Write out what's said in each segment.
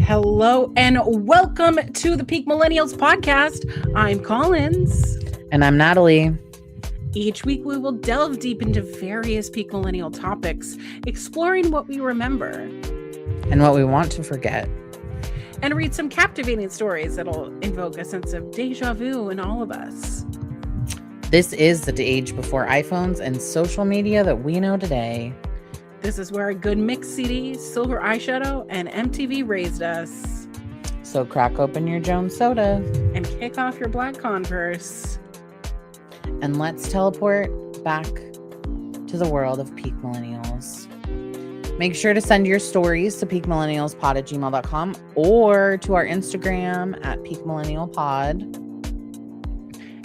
Hello and welcome to the Peak Millennials podcast. I'm Collins. And I'm Natalie. Each week we will delve deep into various Peak Millennial topics, exploring what we remember and what we want to forget. And read some captivating stories that'll invoke a sense of deja vu in all of us. This is the age before iPhones and social media that we know today. This is where a good mix CD, silver eyeshadow, and MTV raised us. So crack open your Jones soda. And kick off your black Converse. And let's teleport back to the world of Peak Millennials. Make sure to send your stories to peakmillennialspod@gmail.com or to our Instagram at peakmillennialpod.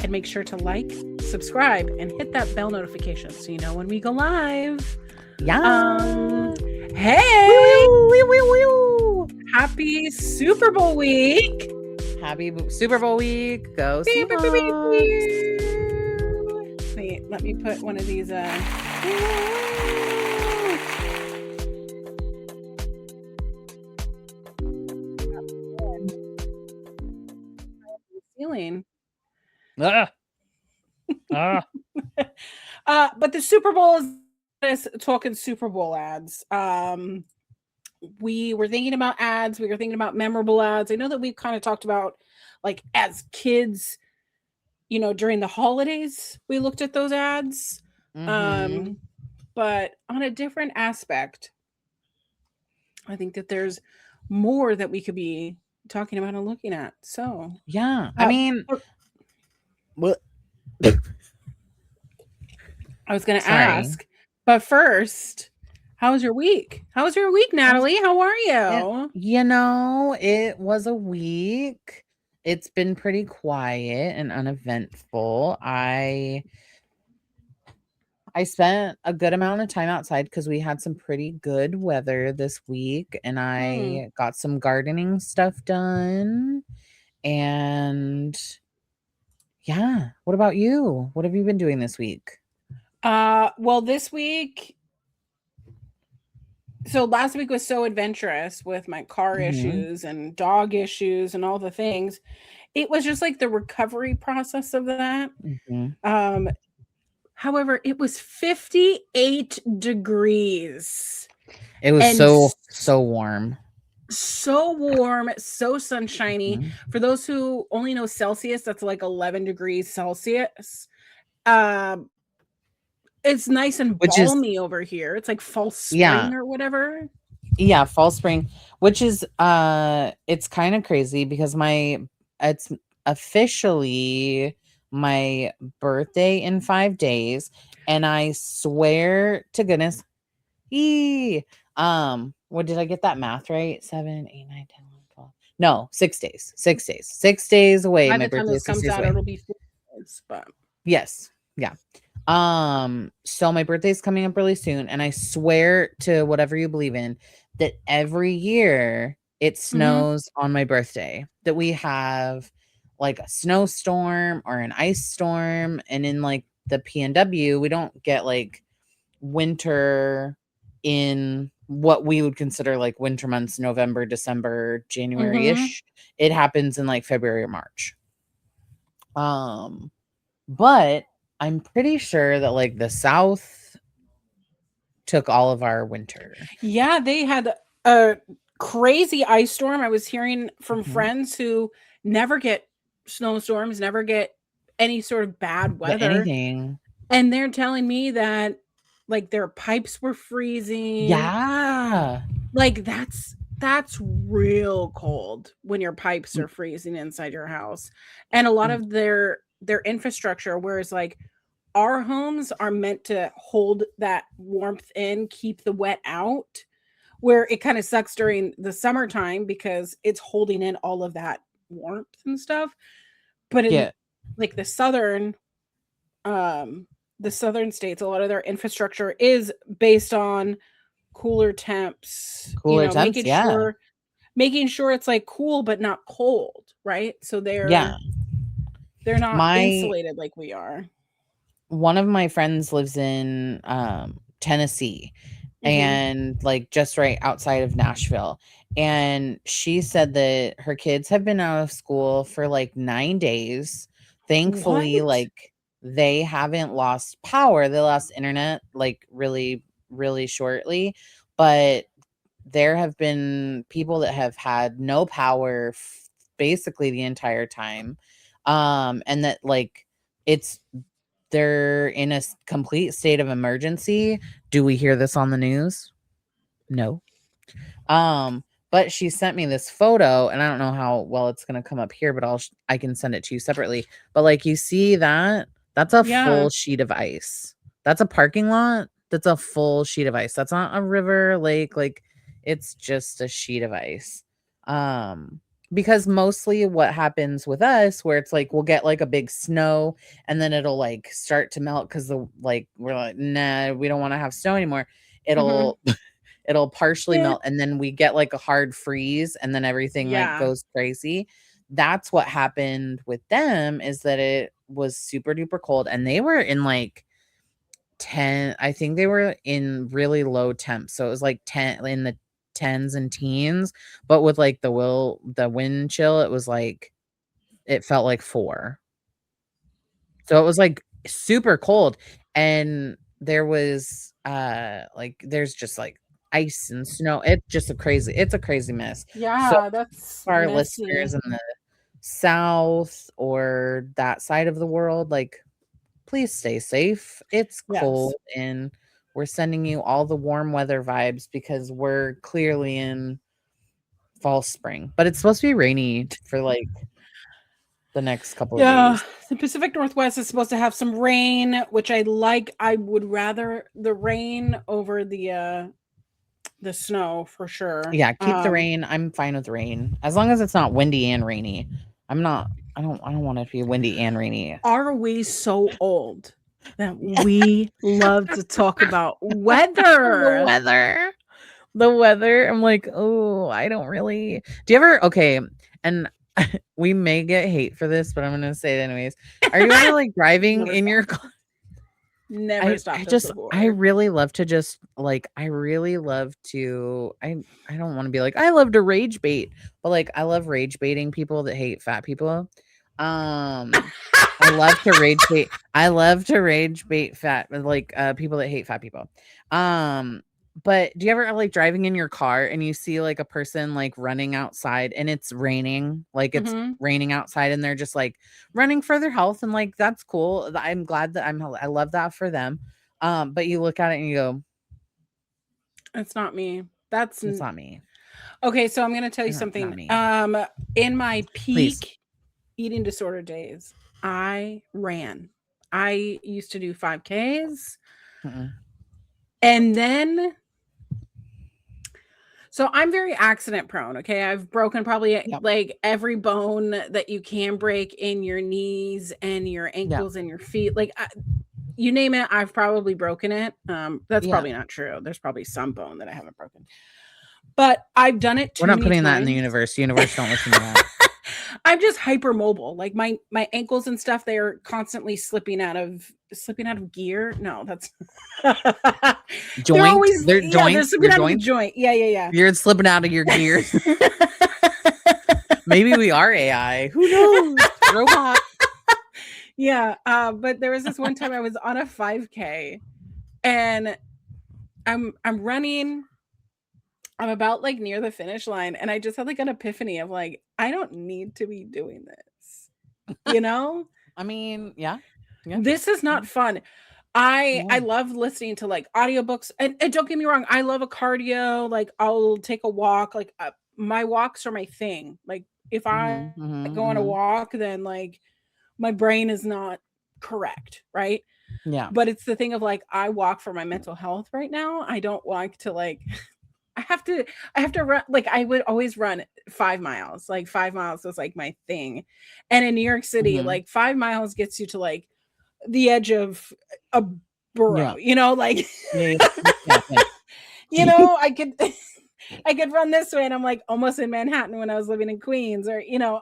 And make sure to like, subscribe, and hit that bell notification so you know when we go live. Yeah. Hey! Wee, wee, wee, wee. Happy Super Bowl week! Happy Super Bowl week. Go SEAHAWKS. Wait, let me put one of these ceiling. But the Super Bowl is talking Super Bowl ads. We were thinking about ads. We were thinking about memorable ads. I know that we've kind of talked about, like, as kids, you know, during the holidays, we looked at those ads. Mm-hmm. But on a different aspect, I think that there's more that we could be talking about and looking at. So, yeah, I mean, well, I was going to ask, but first, how was your week? How was your week, Natalie? How are you? You know, it was a week. It's been pretty quiet and uneventful. I spent a good amount of time outside because we had some pretty good weather this week, and I got some gardening stuff done. And yeah, what about you? What have you been doing this week? Well, this week, so last week was so adventurous with my car issues and dog issues and all the things. It was just like the recovery process of that. However, it was 58 degrees. It was so warm. So warm, so sunshiny. For those who only know Celsius, that's like 11 degrees Celsius. It's nice and balmy over here. It's like fall spring or whatever. Yeah, fall spring, which is it's kind of crazy because it's officially my birthday in 5 days, and I swear to goodness, what did I get that math right? 7, 8, 9, 10, 11, 12. No, 6 days. 6 days. 6 days away. By my the time birthday this comes out, it'll be 4 days, but yes. Yeah. So my birthday's coming up really soon, and I swear to whatever you believe in that every year it snows on my birthday, that we have like a snowstorm or an ice storm. And in like the PNW, we don't get like winter in what we would consider like winter months, November, December, January-ish. It happens in like February or March. But I'm pretty sure that like the South took all of our winter. Yeah, they had a crazy ice storm. I was hearing from friends who never get snowstorms, never get any sort of bad weather. Anything. And they're telling me that like their pipes were freezing. Yeah. Like that's real cold when your pipes are freezing inside your house. And a lot of their infrastructure, whereas like our homes are meant to hold that warmth in, keep the wet out, where it kind of sucks during the summertime because it's holding in all of that warmth and stuff. But in like the southern states, a lot of their infrastructure is based on cooler temps, making sure it's like cool but not cold, right? So they're not insulated like we are. One of my friends lives in Tennessee, Mhm. and like just right outside of Nashville. And she said that her kids have been out of school for like 9 days. Thankfully, What? like they haven't lost power. They lost internet like really, really shortly, but there have been people that have had no power basically the entire time. And that like it's they're in a complete state of emergency. Do we hear this on the news? No. But she sent me this photo, and I don't know how well it's gonna come up here, but I can send it to you separately. But like you see that, that's a Yeah. full sheet of ice. That's a parking lot. That's a full sheet of ice. That's not a river, lake, like it's just a sheet of ice. Um, because mostly what happens with us, where it's like we'll get like a big snow and then it'll like start to melt because the like we're like, nah, we don't want to have snow anymore. Mhm. It'll it'll partially Yeah. melt and then we get like a hard freeze and then everything like Yeah. goes crazy. That's what happened with them, is that it was super duper cold and they were in like 10, I think they were in really low temps. So it was like 10 in the tens and teens, but with like the wind chill, it was like it felt like 4. So it was like super cold, and there was like there's just like ice and snow. It's a crazy mess. So Yeah, that's for our listeners messy. in the south or that side of the world, like please stay safe. It's Yes. cold and we're sending you all the warm weather vibes because we're clearly in fall spring. But it's supposed to be rainy for like the next couple of Yeah, days. the Pacific Northwest is supposed to have some rain, which I like. I would rather the rain over the snow for sure. Yeah, keep the rain. I'm fine with rain. As long as it's not windy and rainy. I'm not I don't want it to be windy and rainy. Are we so old that we love to talk about weather? Weather. The weather. I'm like, "Oh, I don't really." Do you ever okay, and we may get hate for this, but I'm gonna say it anyways. Are you ever like driving Never in stop. your car? Never stopped us I before. really love to just like I really love to I don't want to be like I love to rage bait, but like I love rage baiting people that hate fat people. Um I love to rage bait. I love to rage bait fat like people that hate fat people. Um but do you ever like driving in your car and you see like a person like running outside and it's raining, like it's Mhm. raining outside and they're just like running for their health, and like that's cool. I'm glad that I love that for them. But you look at it and you go, It's not me. That's it's not me. okay, so I'm gonna tell you Not something. me. In my Please. peak eating disorder days, I ran. I used to do 5Ks, Mm-mm. and then so I'm very accident prone, okay? I've broken probably Yep. like every bone that you can break in your knees and your Yeah. ankles and your feet. Like you name it, I've probably broken it. That's Yeah. probably not true. There's probably some bone that I haven't broken. But I've done it We're too not many putting that in the times. universe. Universe, don't listen to that. I'm just hypermobile. Like my ankles and stuff, they are constantly slipping out of gear. No, that's they're Joint. always They're yeah, they're joints. slipping Your out of a joints. joint. Yeah. You're slipping out of your gears. Maybe we are AI. Who knows? Robot. Yeah. But there was this one time I was on a 5K and I'm running. I'm about like near the finish line, and I just had like an epiphany of like, I don't need to be doing this. You know? I mean, yeah. Yeah. This is not fun. I No. love listening to, like, audiobooks, and don't get me wrong, I love a cardio, like, I'll take a walk, like, my walks are my thing. Like, if I Mhm. Mhm. go on a Mhm. walk, then, like, my brain is not correct, right? Yeah. But it's the thing of, like, I walk for my mental health right now. I don't want to, like I have to I have to run like, I would always run 5 miles, like, 5 miles was, like, my thing. And in New York City, Mhm. like, 5 miles gets you to, like, the edge of a Yeah. borough, like Yeah. Yeah. Yeah. I could I could run this way and I'm, like, almost in Manhattan when I was living in Queens or, Yeah.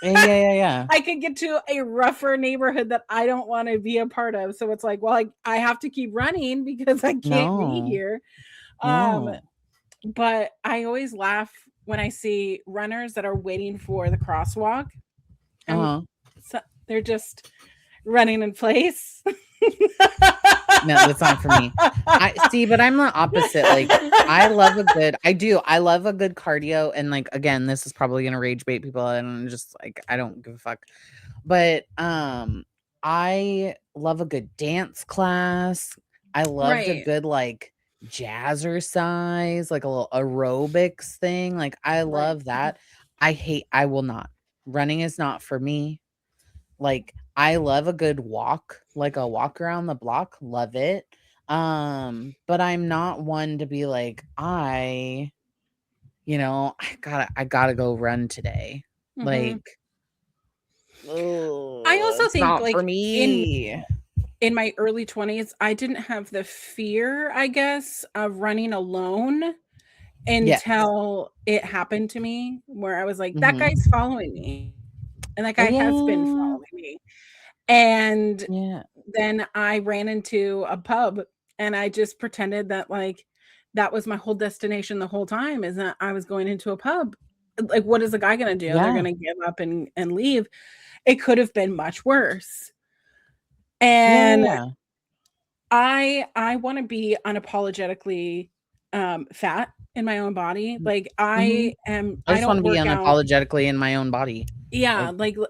Yeah. Yeah. Yeah. I could get to a rougher neighborhood that I don't wanna be a part of, so it's like, well, I have to keep running because I can't be No. here. Um, No. but I always laugh when I see runners that are waiting for the crosswalk and Uh-huh. so they're just running in place. No, that's not for me. I see, but I'm the opposite. Like, I love a good I do. I love a good cardio. And like again, this is probably gonna rage bait people. And I'm just like, I don't give a fuck. But I love a good dance class. I loved a Right. good like jazzercise, like a little aerobics thing. Like I Right. love that. I will not. Running is not for me. Like I love a good walk, like a walk around the block, love it. But I'm not one to be like, I gotta go run today. Mhm. Like, I oh, also it's think, not for like, me. in my early 20s, I didn't have the fear, I guess, of running alone Yes. until it happened to me, where I was like, "That Mhm. guy's following me, and that guy has been Yeah. following me." And Yeah. then I ran into a pub, and I just pretended that, like, that was my whole destination the whole time, is that I was going into a pub. Like, what is the guy gonna do? They're Yeah. gonna give up and leave. It could have been much worse. And Yeah. I wanna be unapologetically, fat in my own body. Like, Mhm. I I just wanna don't be work out. unapologetically in my own body. Yeah, Like, like,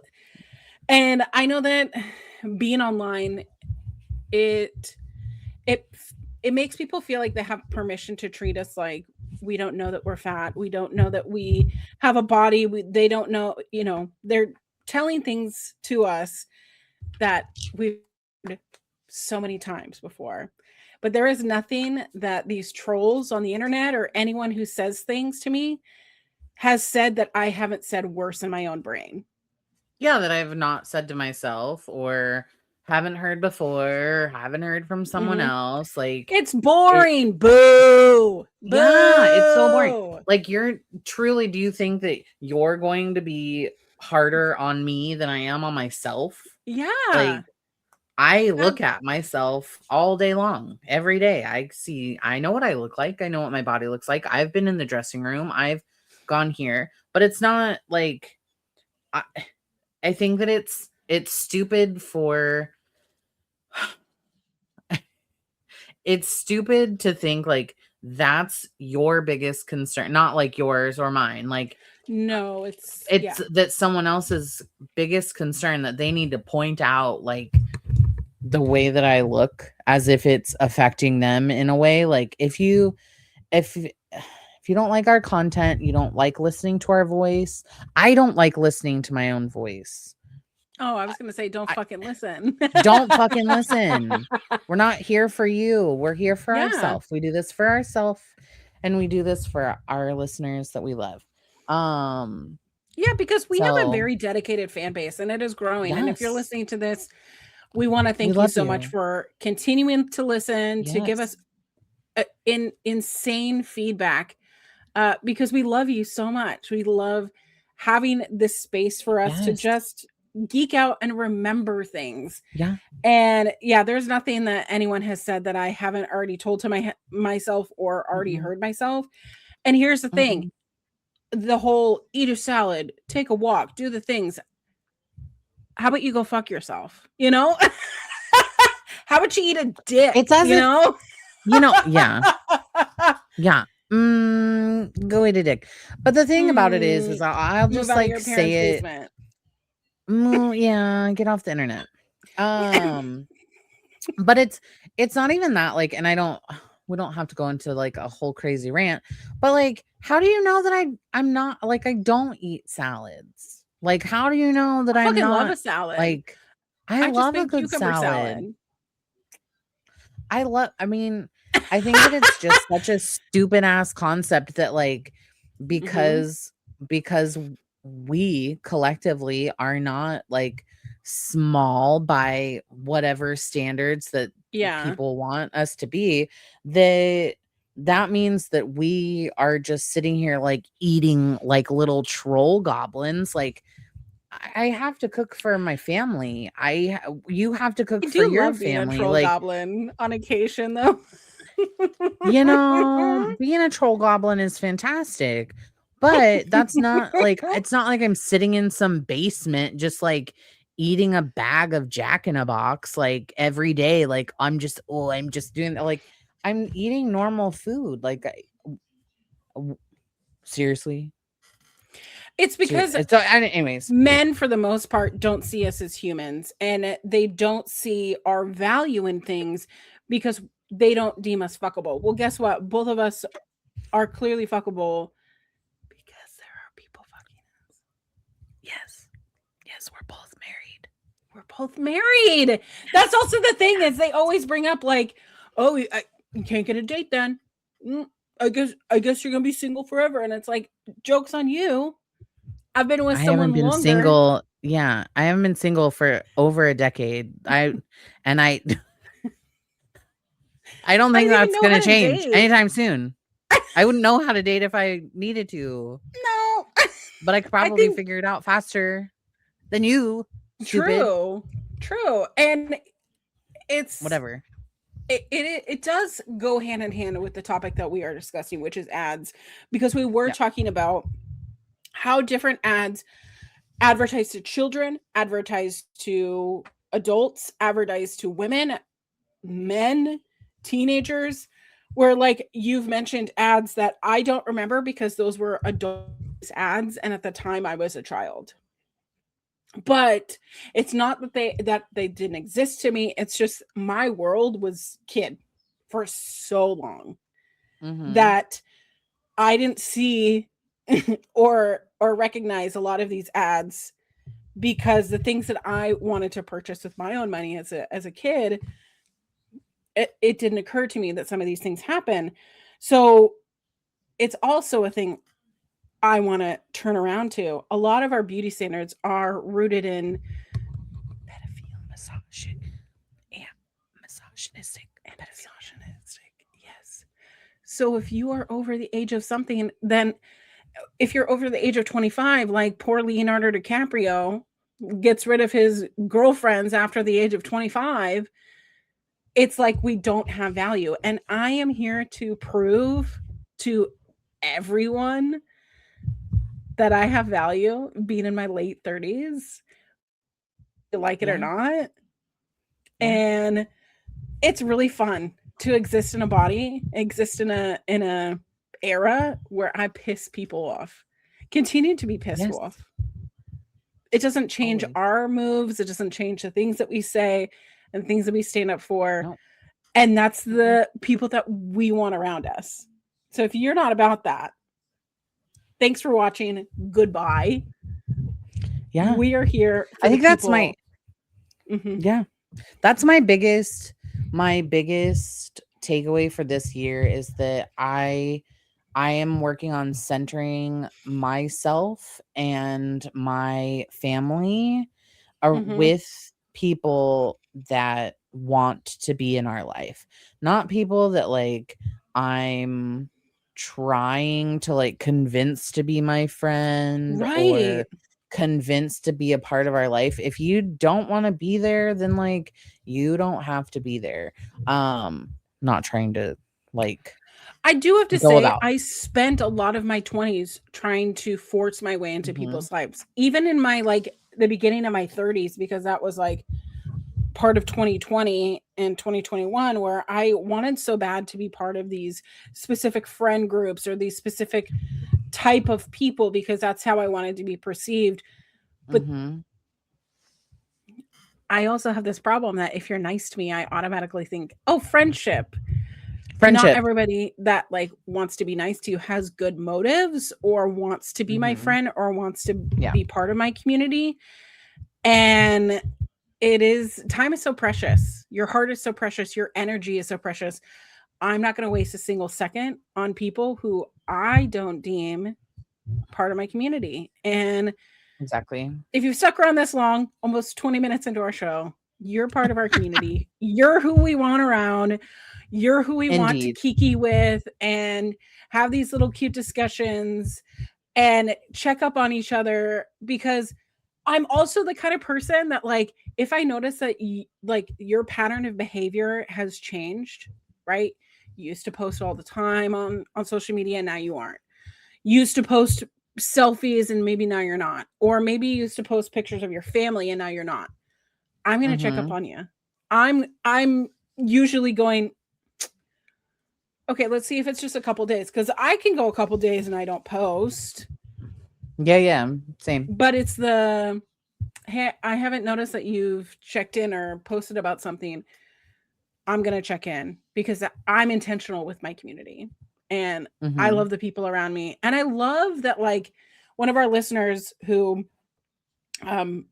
and I know that being online, it it it makes people feel like they have permission to treat us like we don't know that we're fat. We don't know that we have a body. They don't know, they're telling things to us that we've heard so many times before. But there is nothing that these trolls on the internet or anyone who says things to me has said that I haven't said worse in my own brain. yeah, that I've not said to myself or haven't heard before, haven't heard from someone Mhm. else. Like It's it boring. Boo. yeah, it's so boring. Boo. Like do you think that you're going to be harder on me than I am on myself? Like Yeah. I look Ab- at myself all day long, every day. I know what I look like. I know what my body looks like. I've been in the dressing room. I've gone here, but it's not like I, I think that it's stupid for it's stupid to think like that's your biggest concern, not like yours or mine. Like no, it's it's yeah. that someone else's biggest concern that they need to point out like the way that I look as if it's affecting them in a way. Like if you don't like our content, you don't like listening to our voice. I don't like listening to my own voice. Oh, I was gonna say don't I fucking listen. don't fucking listen. We're not here for you. We're here for Yeah. ourselves. We do this for ourselves and we do this for our listeners that we love. Um Yeah, because we have a so very dedicated fan base and it is growing. And if you're yes, listening to this, we want to we thank you love so much you. for continuing to listen, to give us Yes. insane feedback, because we love you so much. We love having this space for us to Yes. just geek out and remember things. Yeah. And yeah, there's nothing that anyone has said that I haven't already told to myself or already Mhm. heard myself. And here's the thing, Mhm. the whole eat a salad, take a walk, do the things. How about you go fuck yourself? How about you eat a It's dick? as if, yeah. Yeah. Go eat a dick. But the thing about it is Mm, I'll move just out of like your parents' say it. basement. Yeah, get off the internet. Um, but it's not even that like, and I don't. We don't have to go into like a whole crazy rant, but like, how do you know that I'm not like I don't eat salads? Like, how do you know that I I'm fucking love not a salad. like I I just love a made good cucumber salad. salad. I mean, I think that it's just such a stupid ass concept that like Mhm. because because we collectively are not like small by whatever standards that Yeah. people want us to be, that that means that we are just sitting here like eating like little troll goblins. Like I have to cook for my family. You have to I cook for do your love being a family. troll Like goblin on occasion, though. You know, being a troll goblin is fantastic, but that's not like it's not like I'm sitting in some basement just like eating a bag of Jack in a Box like every day. Like I'm just doing that. Like I'm eating normal food. Like seriously. It's because So, anyways, men, for the most part, don't see us as humans, and they don't see our value in things because they don't deem us fuckable. Well, guess what? Both of us are clearly fuckable because there are people fucking us. yes, we're both married. We're both married. That's also the thing is they always bring up like, oh, you can't get a date then. I guess you're gonna be single forever, and it's like, joke's on you. I've been with I haven't someone been longer. single. Yeah, I haven't been single for over a decade. I I don't I think didn't even that's know how gonna to change date. anytime soon. I wouldn't know how to date if I needed to, No, but I could I probably think figure it out faster than you, stupid. true, and it's Whatever. it does go hand in hand with the topic that we are discussing, which is ads, because we were Yeah. talking about how different ads advertise to children, advertise to adults, advertise to women, men, teenagers, where like you've mentioned ads that I don't remember because those were adult ads and at the time I was a child. But it's not that they didn't exist to me. It's just my world was kid for so long Mm-hmm. that I didn't see or recognize a lot of these ads because the things that I wanted to purchase with my own money as a kid, it didn't occur to me that some of these things happen. So it's also a thing I want to turn around to. A lot of our beauty standards are rooted in pedophile, misogynistic, and misogynistic. Yes. So if you are over the age of something, then if you're over the age of 25, like poor Leonardo DiCaprio gets rid of his girlfriends after the age of 25, it's like we don't have value. And I am here to prove to everyone that I have value being in my late 30s, you like it or Yeah. not. Yeah. And it's really fun to exist in a body, exist in a era where I piss people off. Continue to be pissed Yes. off. It doesn't change Always. our moves, it doesn't change the things that we say and things that we stand up for. No. And that's Mm-mm. the people that we want around us. So if you're not about that, thanks for watching. Goodbye. Yeah. We are here for I the think that's my people. Mhm. yeah. That's my biggest takeaway for this year is that I am working on centering myself and my family Mhm. with people that want to be in our life, not people that like I'm trying to like convince to be my friend Right. or convinced to be a part of our life. If you don't want to be there, then like you don't have to be there. Not trying to like I do have to go say, about. I spent a lot of my 20s trying to force my way into Mhm. people's lives, even in my like the beginning of my 30s, because that was like part of 2020 and 2021 where I wanted so bad to be part of these specific friend groups or these specific type of people because that's how I wanted to be perceived. But Mhm. I also have this problem that if you're nice to me, I automatically think, oh, friendship. Not Friendship. everybody that like wants to be nice to you has good motives or wants to be my Mhm. friend or wants to Yeah. be part of my community. And it is time is so precious. Your heart is so precious. Your energy is so precious. I'm not going to waste a single second on people who I don't deem part of my community. And Exactly. if you've stuck around this long, almost 20 minutes into our show, you're part of our community. You're who we want around. You're who we want to Indeed. kiki with and have these little cute discussions and check up on each other because I'm also the kind of person that like if I notice that like your pattern of behavior has changed, right? You used to post all the time on social media, and now you aren't. You used to post selfies, and maybe now you're not. Or maybe you used to post pictures of your family, and now you're not. I'm gonna check up Mhm. on you. I'm usually going, okay, let's see if it's just a couple days, because I can go a couple days and I don't post. Yeah, same. But it's the, hey, I haven't noticed that you've checked in or posted about something. I'm gonna check in because I'm intentional with my community, and I Mhm. love the people around me. And I love that, like, one of our listeners who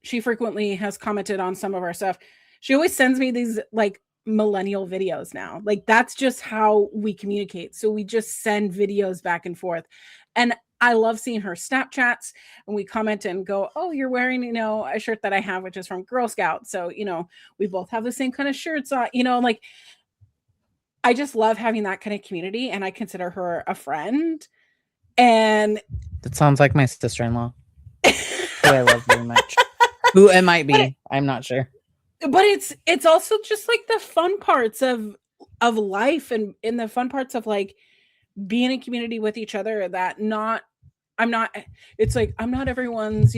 she frequently has commented on some of our stuff. She always sends me these like millennial videos now. Like, that's just how we communicate. So we just send videos back and forth. And I love seeing her Snapchats, and we comment and go, "Oh, you're wearing, a shirt that I have, which is from Girl Scouts. So, we both have the same kind of shirts on, like, I just love having that kind of community, and I consider her a friend." And That sounds like my sister-in-law, who I love very much. Who it might be, I'm not sure. But it's also just like the fun parts of life, and in the fun parts of like being in community with each other, that not I'm not it's like I'm not everyone's,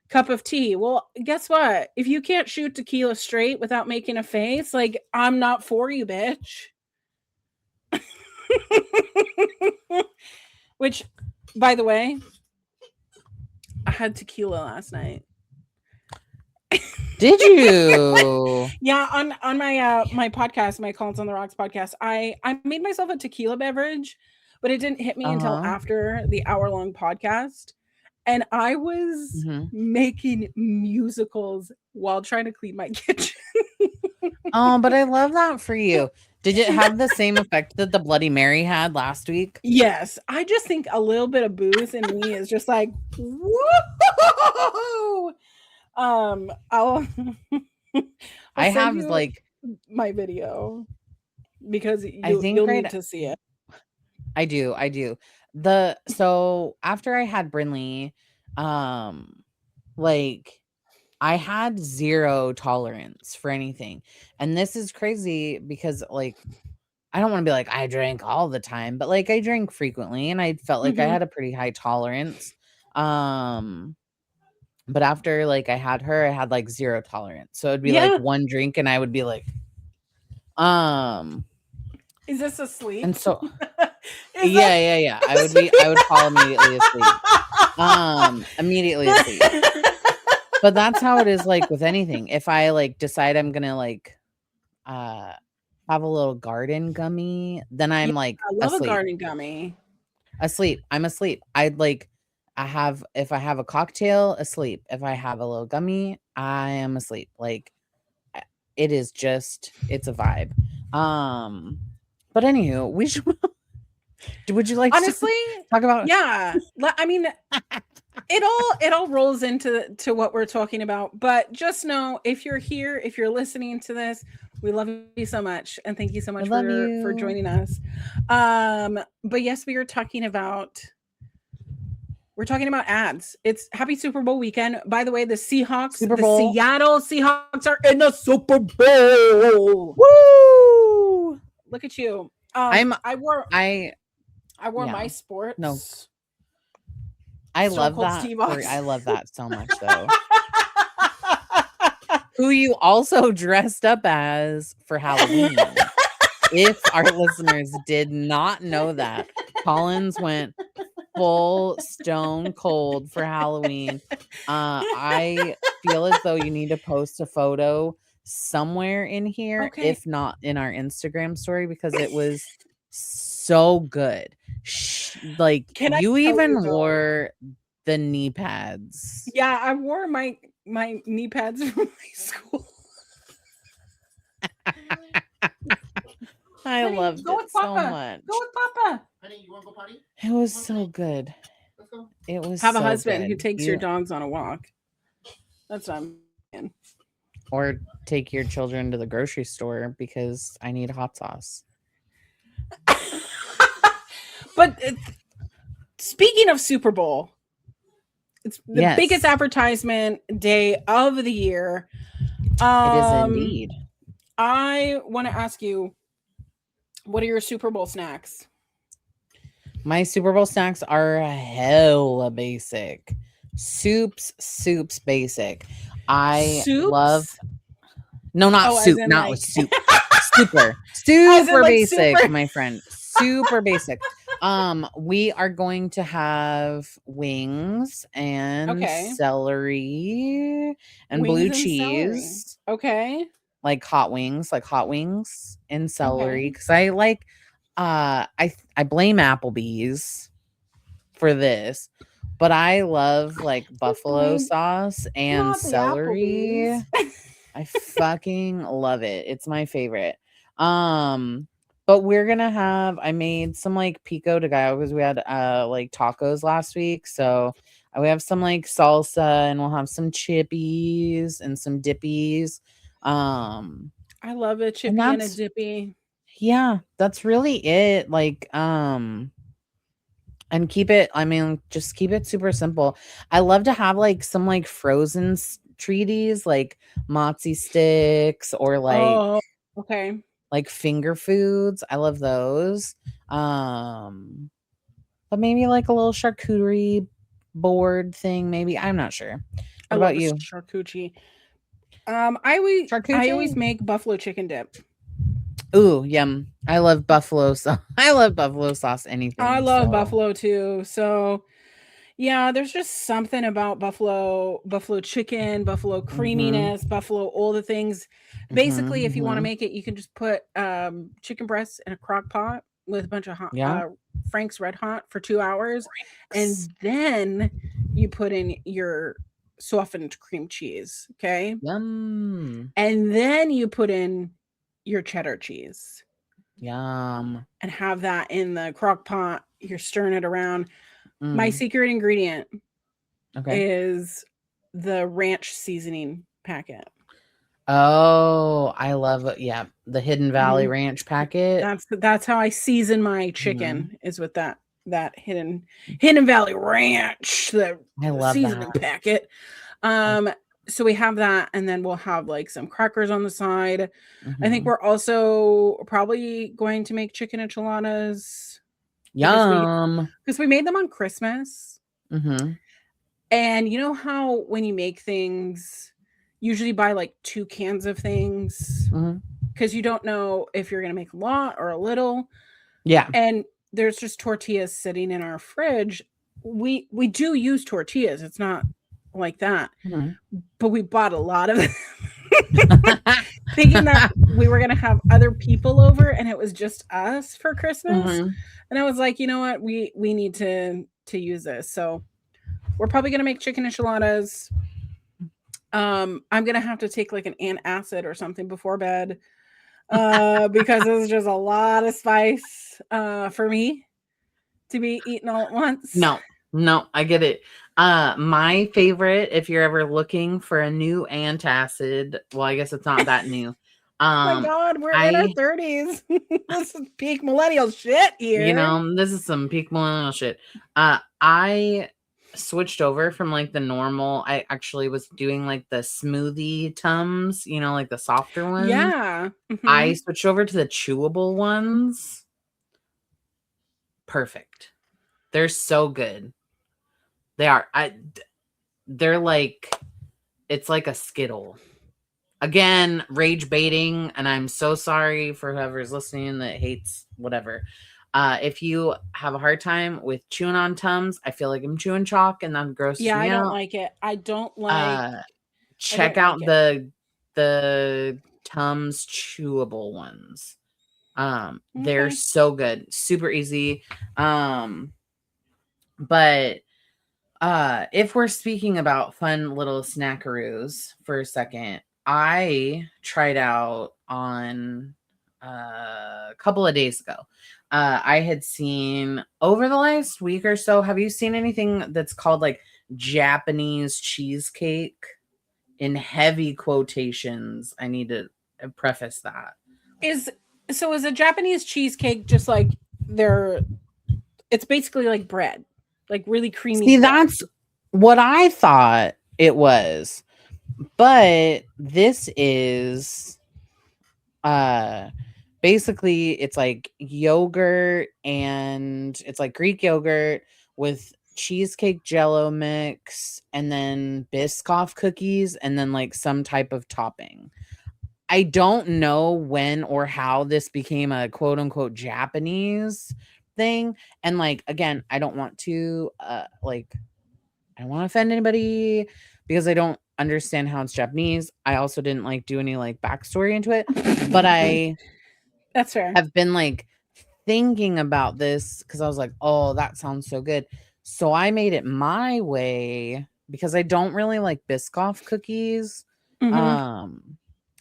cup of tea. Well, guess what? If you can't shoot tequila straight without making a face, like, I'm not for you, bitch. Which, by the way, I had tequila last night. Did you? Yeah, on my podcast, my Collins on the Rocks podcast, I made myself a tequila beverage, but it didn't hit me until Uh-huh. after the hour-long podcast, and I was Mhm. making musicals while trying to clean my kitchen. Oh, but I love that for you. Did it have the same effect that the Bloody Mary had last week? Yes, I just think a little bit of booze in me is just like, woo! I'll I'll I send have you like my video because I think you'll need right to see it. I do. So after I had Brinley, like I had zero tolerance for anything. And this is crazy because like I don't want to be like I drank all the time, but like I drank frequently and I felt like I Mhm. had a pretty high tolerance. Um but after like I had her, I had like zero tolerance. So it'd be like Yeah. one drink and I would be like um Is this asleep? and so Is that yeah. I would fall immediately asleep. Immediately asleep. But that's how it is like with anything. If I like decide I'm gonna like uh have a little garden gummy, then Yeah, I'm like I love a asleep. garden gummy. Asleep. I'm asleep. If I have a cocktail, asleep. If I have a little gummy, I am asleep. Like it is just it's a vibe. But anywho, we should would you like to Honestly, talk about yeah. I mean, it all rolls to what we're talking about. But just know, if you're here, if you're listening to this, we love you so much, and thank you so I much love for you. joining us. But yes, we're talking about ads. It's happy Super Bowl weekend. By the way, the Super Bowl. Seattle Seahawks are in the Super Bowl. Woo! Look at you. I'm I wore I my yeah. No. sports I Stone love Cold that Steve for Austin. I love that so much though. Who you also dressed up as for Halloween. If our listeners did not know that, Collins went full stone cold for Halloween. I feel as though you need to post a photo somewhere in here, Okay. if not in our Instagram story, because it was so good. Like Can I you tell you even though? wore the knee pads. Yeah, I wore my knee pads from my school. I Honey, loved go it with so Papa. much. Go with Papa. Honey, you want to go potty? It was so good. Let's go. It was Have a so husband who good. takes your dogs on a walk. That's what I'm saying. Or take your children to the grocery store because I need hot sauce. But speaking of Super Bowl, it's the biggest Yes, advertisement day of the year. it is indeed. I want to ask you, What are your Super Bowl snacks? My Super Bowl snacks are hella basic. Soups basic. I love Soups? no, not Oh, as soup, in not with like soup. Super, as in super like basic, super. my friend. Super basic. We are going to have wings and Okay. celery and Wings blue and celery. cheese, Okay. like hot wings and celery. Okay. Because I like, I blame Applebee's for this, but I love like buffalo Like, sauce and not the celery. Applebee's. I fucking love it. It's my favorite. Um, but we're gonna have I made some like pico de gallo because we had like tacos last week. So we have some like salsa and we'll have some chippies and some dippies. Um, I love a and chippy and a that's dippy. yeah, that's really it. Like, and keep it, I mean, just keep it super simple. I love to have like some like frozen treaties, like mozzie sticks or Oh, okay. like finger foods. I love those. Um, but maybe like a little charcuterie board thing, maybe. I'm not sure. I What love about a you? charcuterie. I always Charcuterie? make buffalo chicken dip. Ooh, yum. I love buffalo sauce. I love buffalo sauce I anything. love So, buffalo too. So yeah, there's just something about buffalo chicken, buffalo mhm. creaminess, buffalo all the things. Mhm. Basically, if you want to Mhm. make it, you can just put chicken breasts in a crock pot with a bunch of hot, Yeah. Frank's Red Hot for 2 hours, Thanks. and then you put in your softened cream cheese, okay? Yum. And then you put in your cheddar cheese Yum. and have that in the crock pot. You're stirring it around. My Mm. secret ingredient Okay. is the ranch seasoning packet. Oh, I love it. Yeah, the Hidden Valley Mhm. Ranch packet. That's how I season my Mhm. chicken is with that Hidden Valley Ranch, the I love seasoning that. packet. I Um, so we have that, and then we'll have like some crackers on the side. I think mhm. we're also probably going to make chicken enchiladas because Yum. we made them on Christmas. Mhm. And you know how when you make things, usually buy like 2 cans of things Mhm. because you don't know if you're gonna make a lot or a little, Yeah. and there's just tortillas sitting in our fridge. We do use tortillas, it's not like that, Mhm. but we bought a lot of them thinking that we were gonna have other people over and it was just us for Christmas, Mhm. and I was like, "You know what? We need to use this." So, we're probably gonna make chicken enchiladas. I'm gonna have to take like an antacid or something before bed, because it's just a lot of spice, for me to be eaten all at once. No. No, I get it. My favorite, if you're ever looking for a new antacid, well, I guess it's not that new. My God, we're in our I 30s. This is peak millennial shit You here. know, this is some peak millennial shit. I switched over from like the normal. I actually was doing like the smoothie Tums, you know, like the softer ones. Yeah. I Mhm. switched over to the chewable ones. Perfect. They're so good. They are. They're like it's like a Skittle. Again, rage baiting, and I'm so sorry for whoever's listening that hates whatever. If you have a hard time with chewing on Tums, I feel like I'm chewing chalk, and that grosses Yeah, me I don't out. like it. Uh, I check don't like out it. the Tums chewable ones. They're Okay. so good, super easy. But if we're speaking about fun little snackaroos for a second, I tried out on a couple of days ago. I had seen over the last week or so. Have you seen anything that's called like Japanese cheesecake? In heavy quotations, I need to preface that. Is is a Japanese cheesecake just like they're it's basically like bread, like really creamy See, bread. that's what I thought it was. But this is uh basically it's like yogurt, and it's like Greek yogurt with cheesecake jello mix and then Biscoff cookies and then like some type of topping. I don't know when or how this became a quote unquote Japanese thing. And like, again, I don't want to like, I don't want to offend anybody because I don't understand how it's Japanese. I also didn't like do any like backstory into it, but I That's fair. have been like thinking about this because I was like, oh, that sounds so good. So I made it my way because I don't really like Biscoff cookies.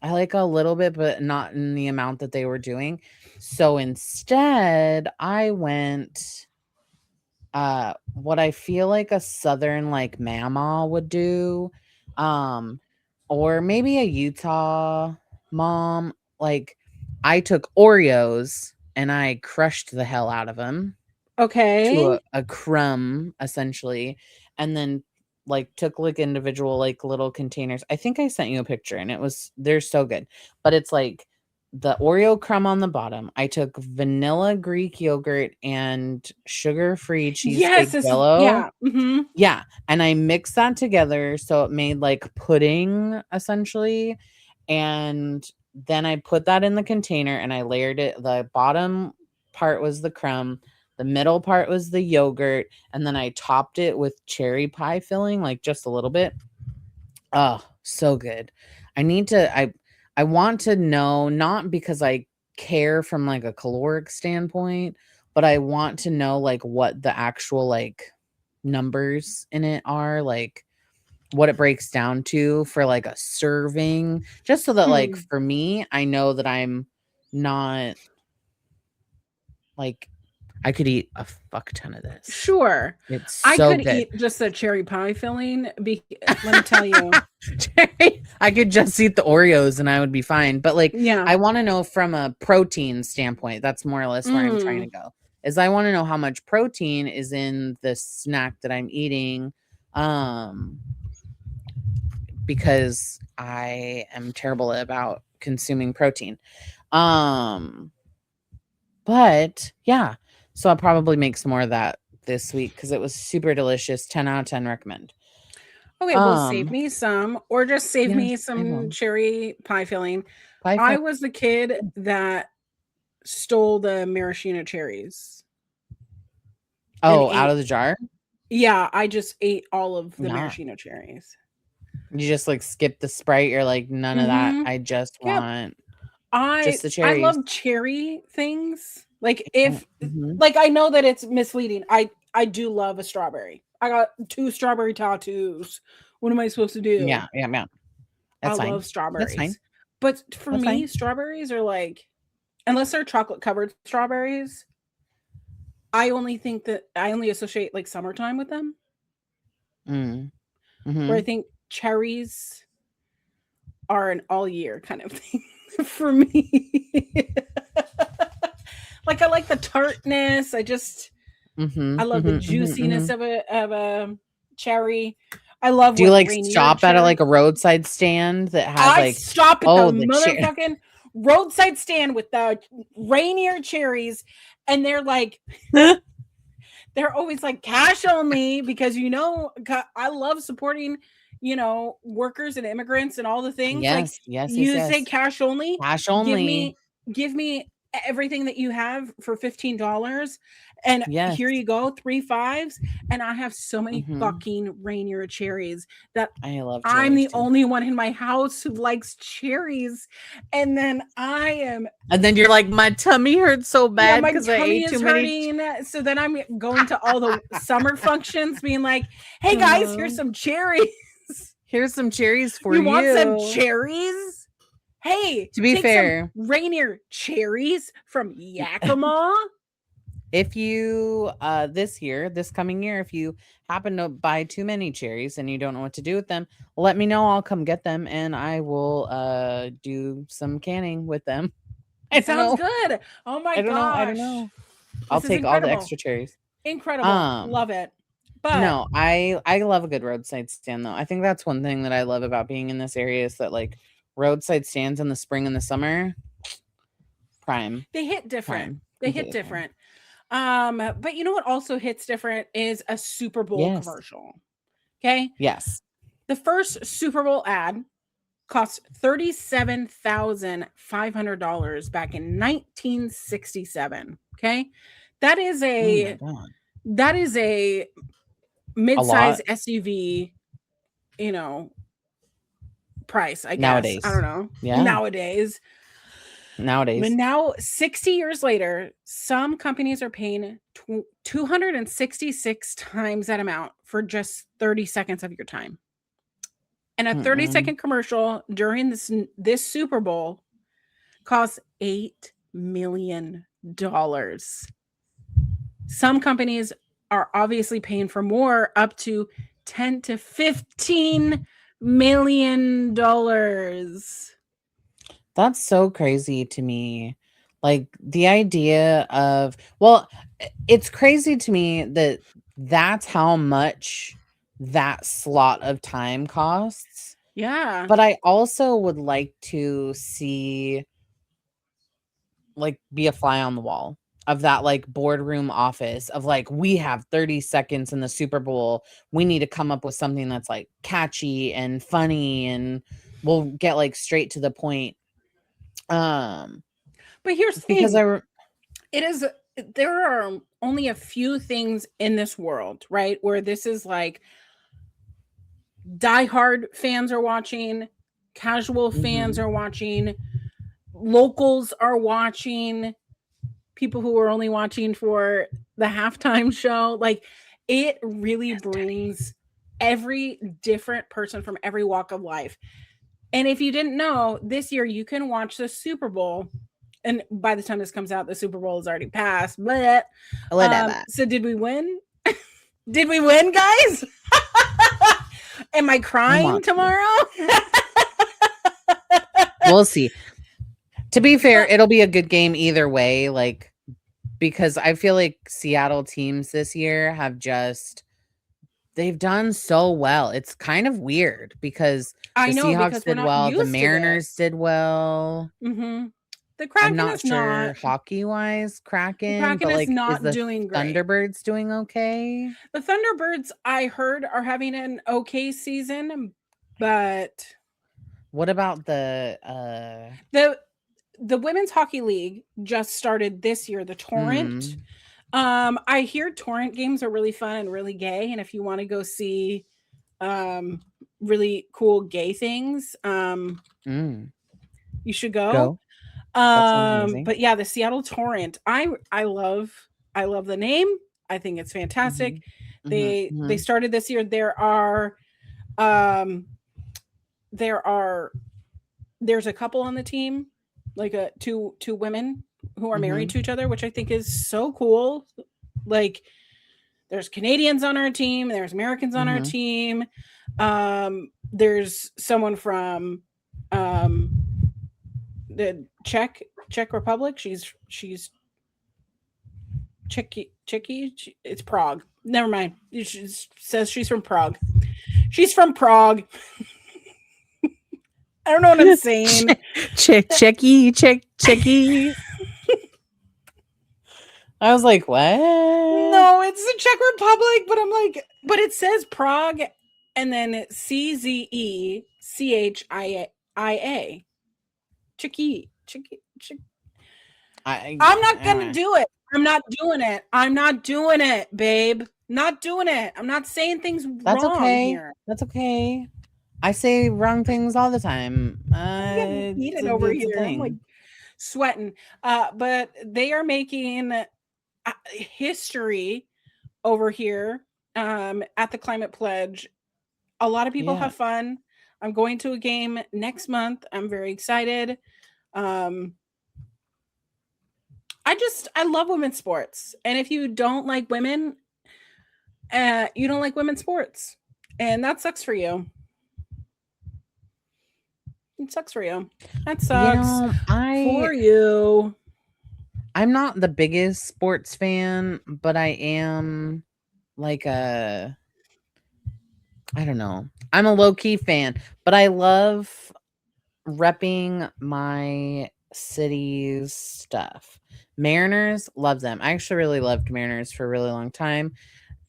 I like a little bit, but not in the amount that they were doing. So instead, I went what I feel like a southern like mama would do, or maybe a Utah mom. Like I took Oreos and I crushed the hell out of them to Okay. a crumb essentially, and then like took like individual like little containers. I think I sent you a picture and they're so good. But it's like the Oreo crumb on the bottom. I took vanilla Greek yogurt and sugar-free Yes, cheesecake this is jello. yeah. Yeah, and I mixed that together so it made like pudding essentially. And then I put that in the container and I layered it. The bottom part was the crumb, the middle part was the yogurt, and then I topped it with cherry pie filling, like just a little bit. Oh, so good. I want to know, not because I care from like a caloric standpoint, but I want to know like what the actual like numbers in it are, like what it breaks down to for like a serving, just so that like for me, I know that I'm not like I could eat a fuck ton of this. Sure. It's I so could good. eat just a cherry pie filling. Let me tell you. I could just eat the Oreos and I would be fine. But like, Yeah. I want to know from a protein standpoint. That's more or less where I'm trying to go. Is I want to know how much protein is in the snack that I'm eating. Because I am terrible about consuming protein. But yeah, so I'll probably make some more of that this week because it was super delicious. 10 out of 10 recommend. Okay, well, save me some, or just save me Yes, I some will. cherry pie filling. Pie I filling. was the kid that stole the maraschino cherries. Oh, out of the jar? Yeah, I just ate all of the Nah. maraschino cherries. You just like skip the Sprite. You're like, none of that. I just want just the I cherries. love cherry things. Like if like I know that it's misleading. I do love a strawberry. I got 2 strawberry tattoos. What am I supposed to do? Yeah. I That's fine. love strawberries. That's fine. But for That's me, fine. strawberries are like, unless they're chocolate covered strawberries, I only associate like summertime with them. Where I think cherries are an all year kind of thing for me. Like I like the tartness. I love the juiciness of a cherry. I love. Do you like stop at like a roadside stand that has like stop at the motherfucking roadside stand with the Rainier cherries, and they're like they're always like cash only because I love supporting workers and immigrants and all the things. Yes, you say cash only. Cash only. Give me everything that you have for $15, and here you go, 3 5s, and I have so many fucking Rainier cherries that I love. I'm the only one in my house who likes cherries, and then you're like, my tummy hurts so bad because I ate too many. So then I'm going to all the summer functions, being like, "Hey guys, here's some cherries. Here's some cherries for you. You want some cherries? Hey, to be fair, some Rainier cherries from Yakima." If you this coming year, if you happen to buy too many cherries and you don't know what to do with them, let me know. I'll come get them and I will do some canning with them. Sounds good. Oh my gosh. I don't know. I'll take all the extra cherries. Incredible. Love it. But no, I love a good roadside stand though. I think that's one thing that I love about being in this area is that like roadside stands in the spring and the summer, Prime. They hit different. Prime. They hit Completely prime. different. But you know what also hits different is a Super Bowl Yes. commercial. Okay. Yes. The first Super Bowl ad cost $37,500 back in 1967. Okay. That is Oh my a God. A mid-size lot SUV, you know, price, I guess. I don't nowadays. know. Yeah. Nowadays. But Nowadays. now, 60 years later, some companies are paying 266 times that amount for just 30 seconds of your time. And a 30-second commercial during this Super Bowl costs $8 million. Some companies are obviously paying for more, up to $10 to $15 million. That's so crazy to me. Like the idea of, well, it's crazy to me that that's how much that slot of time costs. Yeah. But I also would like to see, like, be a fly on the wall of that, like, boardroom office of like, we have 30 seconds in the Super Bowl. We need to come up with something that's like catchy and funny, and we'll get like straight to the point. But here's the Because thing. There are only a few things in this world, right, where this is like diehard fans are watching, casual fans are watching, locals are watching, people who are only watching for the halftime show. Like, it really brings every different person from every walk of life. And if you didn't know, this year you can watch the Super Bowl. And by the time this comes out, the Super Bowl is already passed. But so did we win? Did we win, guys? Am I crying tomorrow? We'll see. To be fair, it'll be a good game either way. Like, because I feel like Seattle teams this year have they've done so well. It's kind of weird because the Seahawks did well, the Mariners did well. The Kraken I'm not sure hockey-wise, Kraken, but like, not is the doing great. Thunderbirds doing okay? The Thunderbirds, I heard, are having an okay season, but what about the Women's Hockey League just started this year, the Torrent. I hear Torrent games are really fun and really gay, and if you want to go see really cool gay things, you should go. But yeah, the Seattle Torrent, I love the name. I think it's fantastic. They started this year. There's a couple on the team, like two women who are married to each other, which I think is so cool. Like, there's Canadians on our team, there's Americans on our team. There's someone from the Czech Republic. She's Czechy. It's Prague. Never mind. She says she's from Prague. She's from Prague. I don't know what I'm saying. Czechy. I was like, what? No, it's the Czech Republic, but I'm like, but it says Prague and then CZECHIA. Chicky. I'm not gonna do it. I'm not doing it, babe. Not doing it. I'm not saying things wrong here. That's okay. I say wrong things all the time. I'm getting heated over here. I'm like sweating. But they are making history over here at the Climate Pledge. A lot of people have fun. I'm going to a game next month. I'm very excited. I love women's sports. And if you don't like women, you don't like women's sports. And that sucks for you. It sucks for you. That sucks for you. I'm not the biggest sports fan, but I am like I don't know. I'm a low-key fan, but I love repping my cities stuff. Mariners, love them. I actually really loved Mariners for a really long time.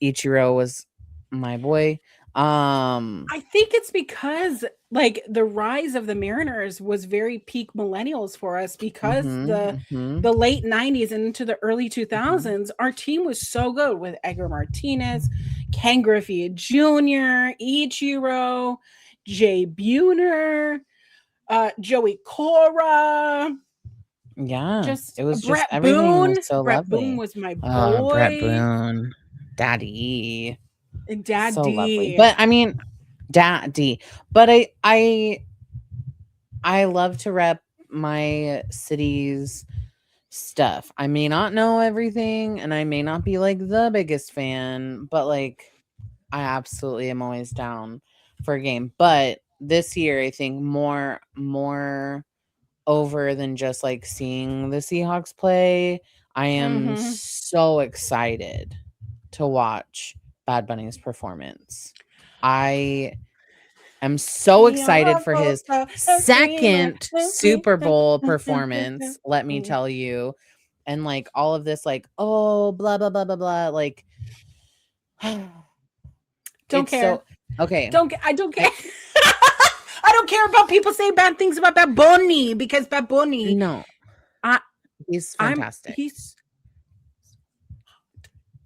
Ichiro was my boy. I think it's because like the rise of the Mariners was very peak millennials for us because the late 90s and into the early 2000s, our team was so good with Edgar Martinez, Ken Griffey Jr., Ichiro, Jay Buhner, Joey Cora. Yeah, Just it was just Brett everything Boone. was so Brett Boone lovely. was my Brett boy. Boone, Daddy, And so lovely. Daddy. But I mean, Daddy. But I love to rep my city's stuff. I may not know everything, and I may not be like the biggest fan, but like I absolutely am always down for a game. But this year, I think more over than just like seeing the Seahawks play. I am so excited to watch Bad Bunny's performance. I am so excited for his second Super Bowl performance, let me tell you. And like all of this, like, oh, blah, blah, blah, blah, blah. Like, don't care. So, okay. I don't care. I don't care about people saying bad things about Bad Bunny because Bad Bunny. No. He's fantastic. He's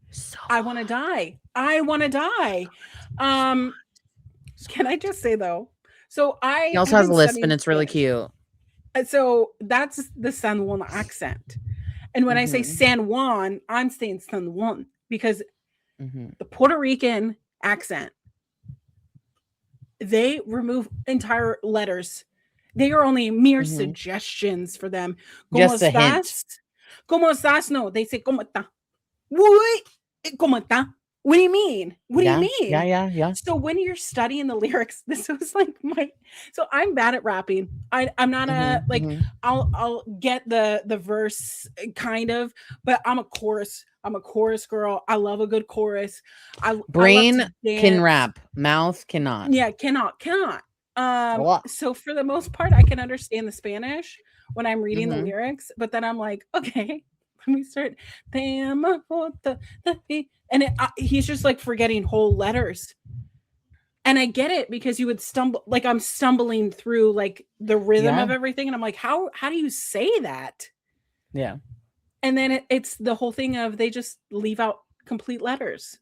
so I want to die. I want to die. Can I just say though? So he also has a lisp and it's really cute. So that's the San Juan accent. And when I say San Juan, I'm saying San Juan because the Puerto Rican accent, they remove entire letters. They are only mere suggestions for them. Just a hint. ¿Cómo estás? No, they say ¿cómo está? ¿Cómo está? What do you mean? What do you mean? Yeah. So when you're studying the lyrics, this was like so I'm bad at rapping. I'm not I'll get the verse kind of, but I'm a chorus girl. I love a good chorus. Brain can rap, mouth cannot. Yeah, cannot. So for the most part, I can understand the Spanish when I'm reading the lyrics, but then I'm like, okay, let me start. And he's just like forgetting whole letters. And I get it because you would stumble, like I'm stumbling through like the rhythm of everything. And I'm like, how do you say that? Yeah. And then it's the whole thing of they just leave out complete letters.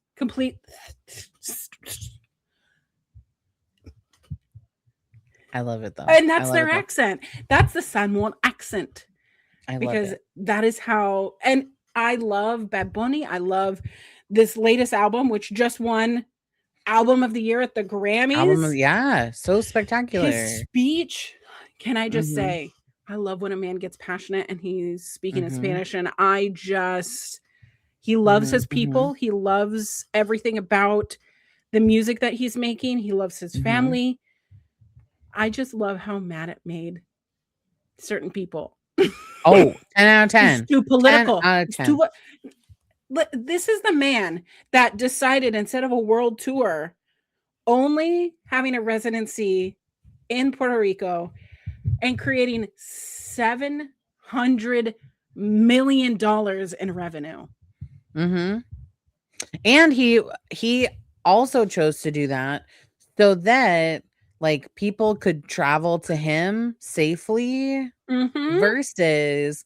I love it though. And that's their accent. That's the San Juan accent. Because that is how, and I love Bad Bunny. I love this latest album, which just won Album of the Year at the Grammys. So spectacular. His speech, can I just say, I love when a man gets passionate and he's speaking in Spanish, and he loves his people. He loves everything about the music that he's making. He loves his family. I just love how mad it made certain people. 10 out of 10. It's too political. 10 out of 10. This is the man that decided instead of a world tour, only having a residency in Puerto Rico and creating $700 million in revenue. And he also chose to do that so that like people could travel to him safely versus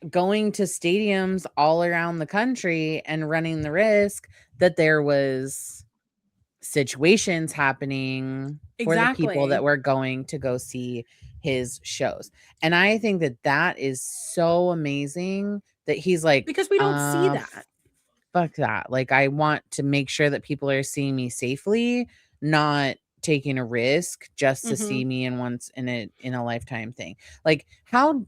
going to stadiums all around the country and running the risk that there was situations happening for the people that were going to go see his shows. And I think that is so amazing that he's like, because we don't see that. Fuck that. Like, I want to make sure that people are seeing me safely, not taking a risk just to see me in a lifetime thing. Like how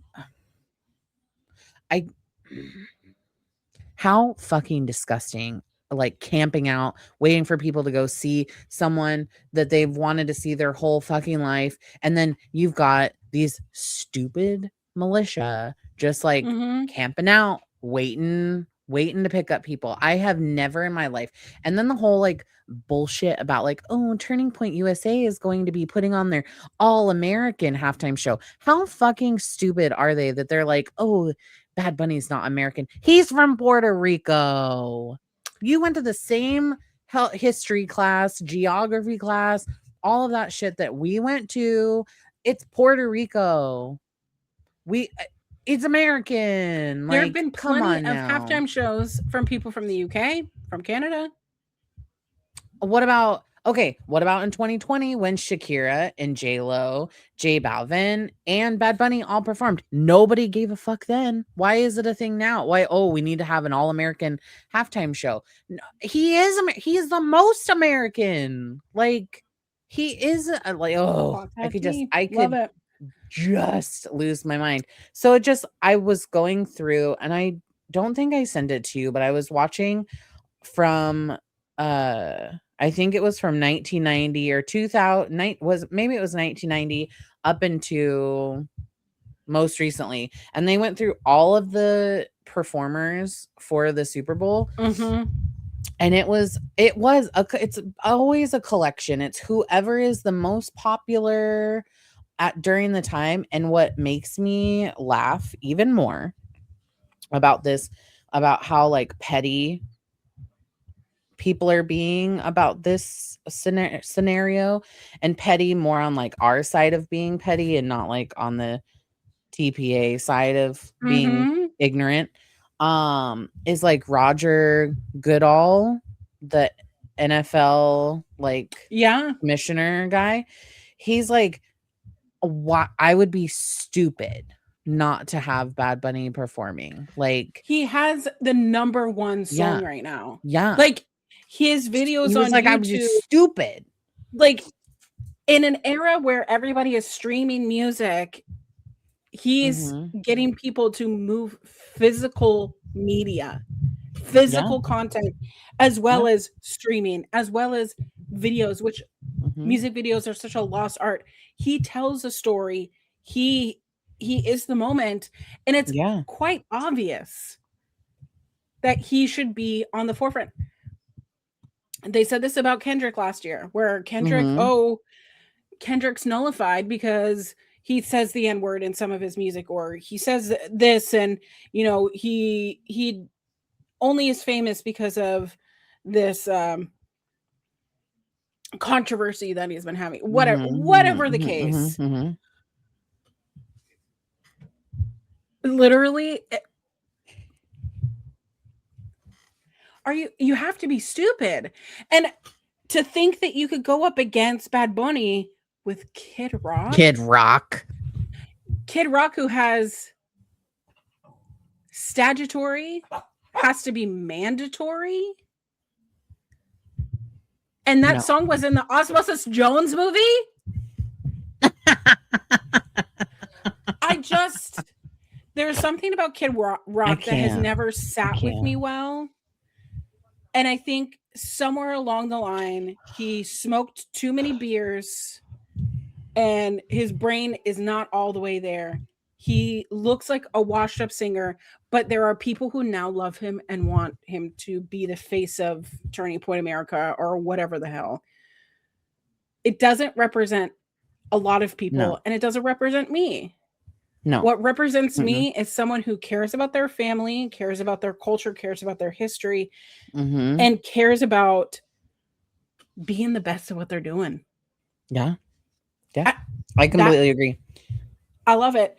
fucking disgusting, like camping out, waiting for people to go see someone that they've wanted to see their whole fucking life. And then you've got these stupid militia just like camping out, waiting waiting to pick up people. I have never in my life. And then the whole like bullshit about like, oh, Turning Point USA is going to be putting on their all American halftime show. How fucking stupid are they that they're like, oh, Bad Bunny's not American. He's from Puerto Rico. You went to the same history class, geography class, all of that shit that we went to. It's Puerto Rico. It's American. There have Like, been come plenty on of now. halftime shows from people from the UK, from Canada. What about in 2020 when Shakira and J-Lo, J Balvin, and Bad Bunny all performed? Nobody gave a fuck then. Why is it a thing now? Why, oh, we need to have an all-American halftime show. No, he is the most American. Like, he is like, oh, I could Love it. just lose my mind. So I was going through, and I don't think I sent it to you, but I was watching from I think it was from 1990 or 2000 maybe it was 1990 up into most recently, and they went through all of the performers for the Super Bowl. And it's always a collection. It's whoever is the most popular during the time. And what makes me laugh even more about how like petty people are being about this scenario, and petty more on like our side of being petty and not like on the TPA side of being ignorant, is like Roger Goodall, the NFL commissioner guy. He's like, why I would be stupid not to have Bad Bunny performing. Like, he has the #1 song right now. Yeah. Like, his videos on like, YouTube, I'm just stupid. Like, in an era where everybody is streaming music, he's getting people to move physical media, physical content, as well as streaming, as well as videos, which music videos are such a lost art. He tells a story. He is the moment, and it's quite obvious that he should be on the forefront. They said this about Kendrick last year, where Kendrick's nullified because he says the N-word in some of his music, or he says this, and he only is famous because of this controversy that he's been having. Whatever the case. Literally, you have to be stupid. And to think that you could go up against Bad Bunny with Kid Rock, who has statutory, has to be mandatory. And that song was in the Osmosis Jones movie. There's something about Kid Rock that has never sat with me well. And I think somewhere along the line, he smoked too many beers and his brain is not all the way there. He looks like a washed up singer, but there are people who now love him and want him to be the face of Turning Point America or whatever the hell. It doesn't represent a lot of people, and it doesn't represent me. No. What represents me is someone who cares about their family, cares about their culture, cares about their history, and cares about being the best at what they're doing. Yeah. Yeah. I completely agree. I love it.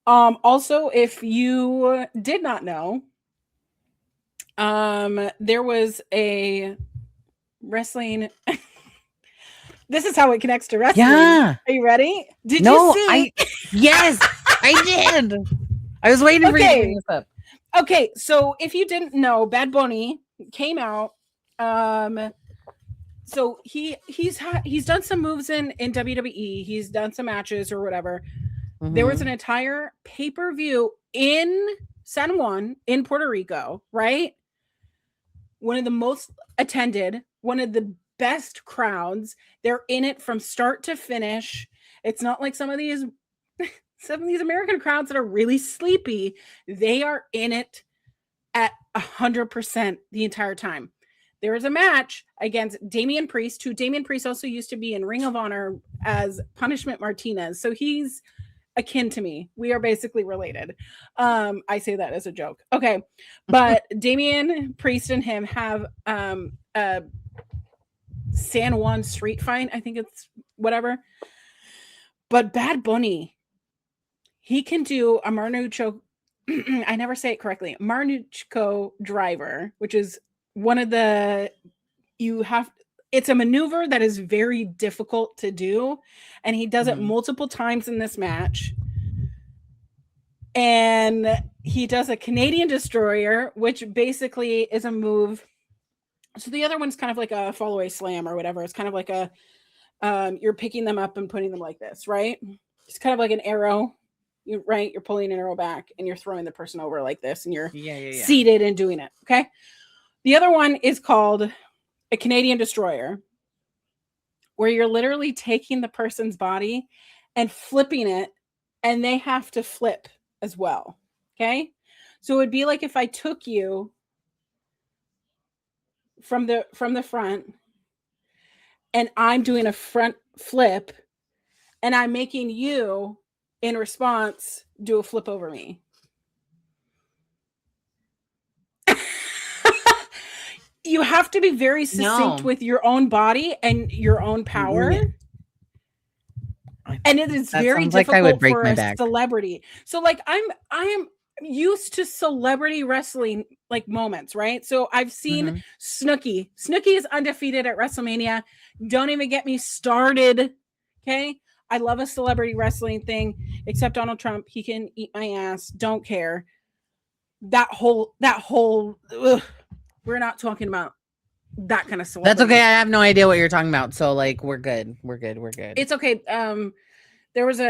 Also, if you did not know, there was a wrestling. This is how it connects to wrestling. Yeah. Are you ready? Did you see? Yes, I did. I was waiting for you to bring this up. Okay, so if you didn't know, Bad Bunny came out. So he's done some moves in WWE. He's done some matches or whatever. There was an entire pay-per-view in San Juan in Puerto Rico, right? One of the most attended, one of the best crowds. They're in it from start to finish. It's not like some of these American crowds that are really sleepy. They are in it at 100% the entire time. There was a match against Damian Priest, who Damian Priest also used to be in Ring of Honor as Punishment Martinez. So he's akin to me. We are basically related. I say that as a joke. Okay. But Damian Priest and him have a San Juan street fight. I think it's whatever. But Bad Bunny, he can do a Marnucho. I never say it correctly. Marnucho driver, which is one of the it's a maneuver that is very difficult to do, and he does it multiple times in this match. And he does a Canadian destroyer, which basically is a move. So the other one's kind of like a fall away slam or whatever. It's kind of like a you're picking them up and putting them like this, right? It's kind of like an arrow. You're pulling an arrow back and you're throwing the person over like this, and you're seated and doing it. Okay. The other one is called a Canadian destroyer, where you're literally taking the person's body and flipping it, and they have to flip as well. Okay. So it would be like if I took you from the front and I'm doing a front flip and I'm making you in response do a flip over me. You have to be very succinct with your own body and your own power. And it is very difficult for a celebrity. So like I am used to celebrity wrestling like moments, right? So I've seen Snooki. Snooki is undefeated at WrestleMania. Don't even get me started. Okay. I love a celebrity wrestling thing, except Donald Trump. He can eat my ass. Don't care. That whole we're not talking about that kind of celebrity. That's okay. I have no idea what you're talking about. So like, we're good. It's okay. There was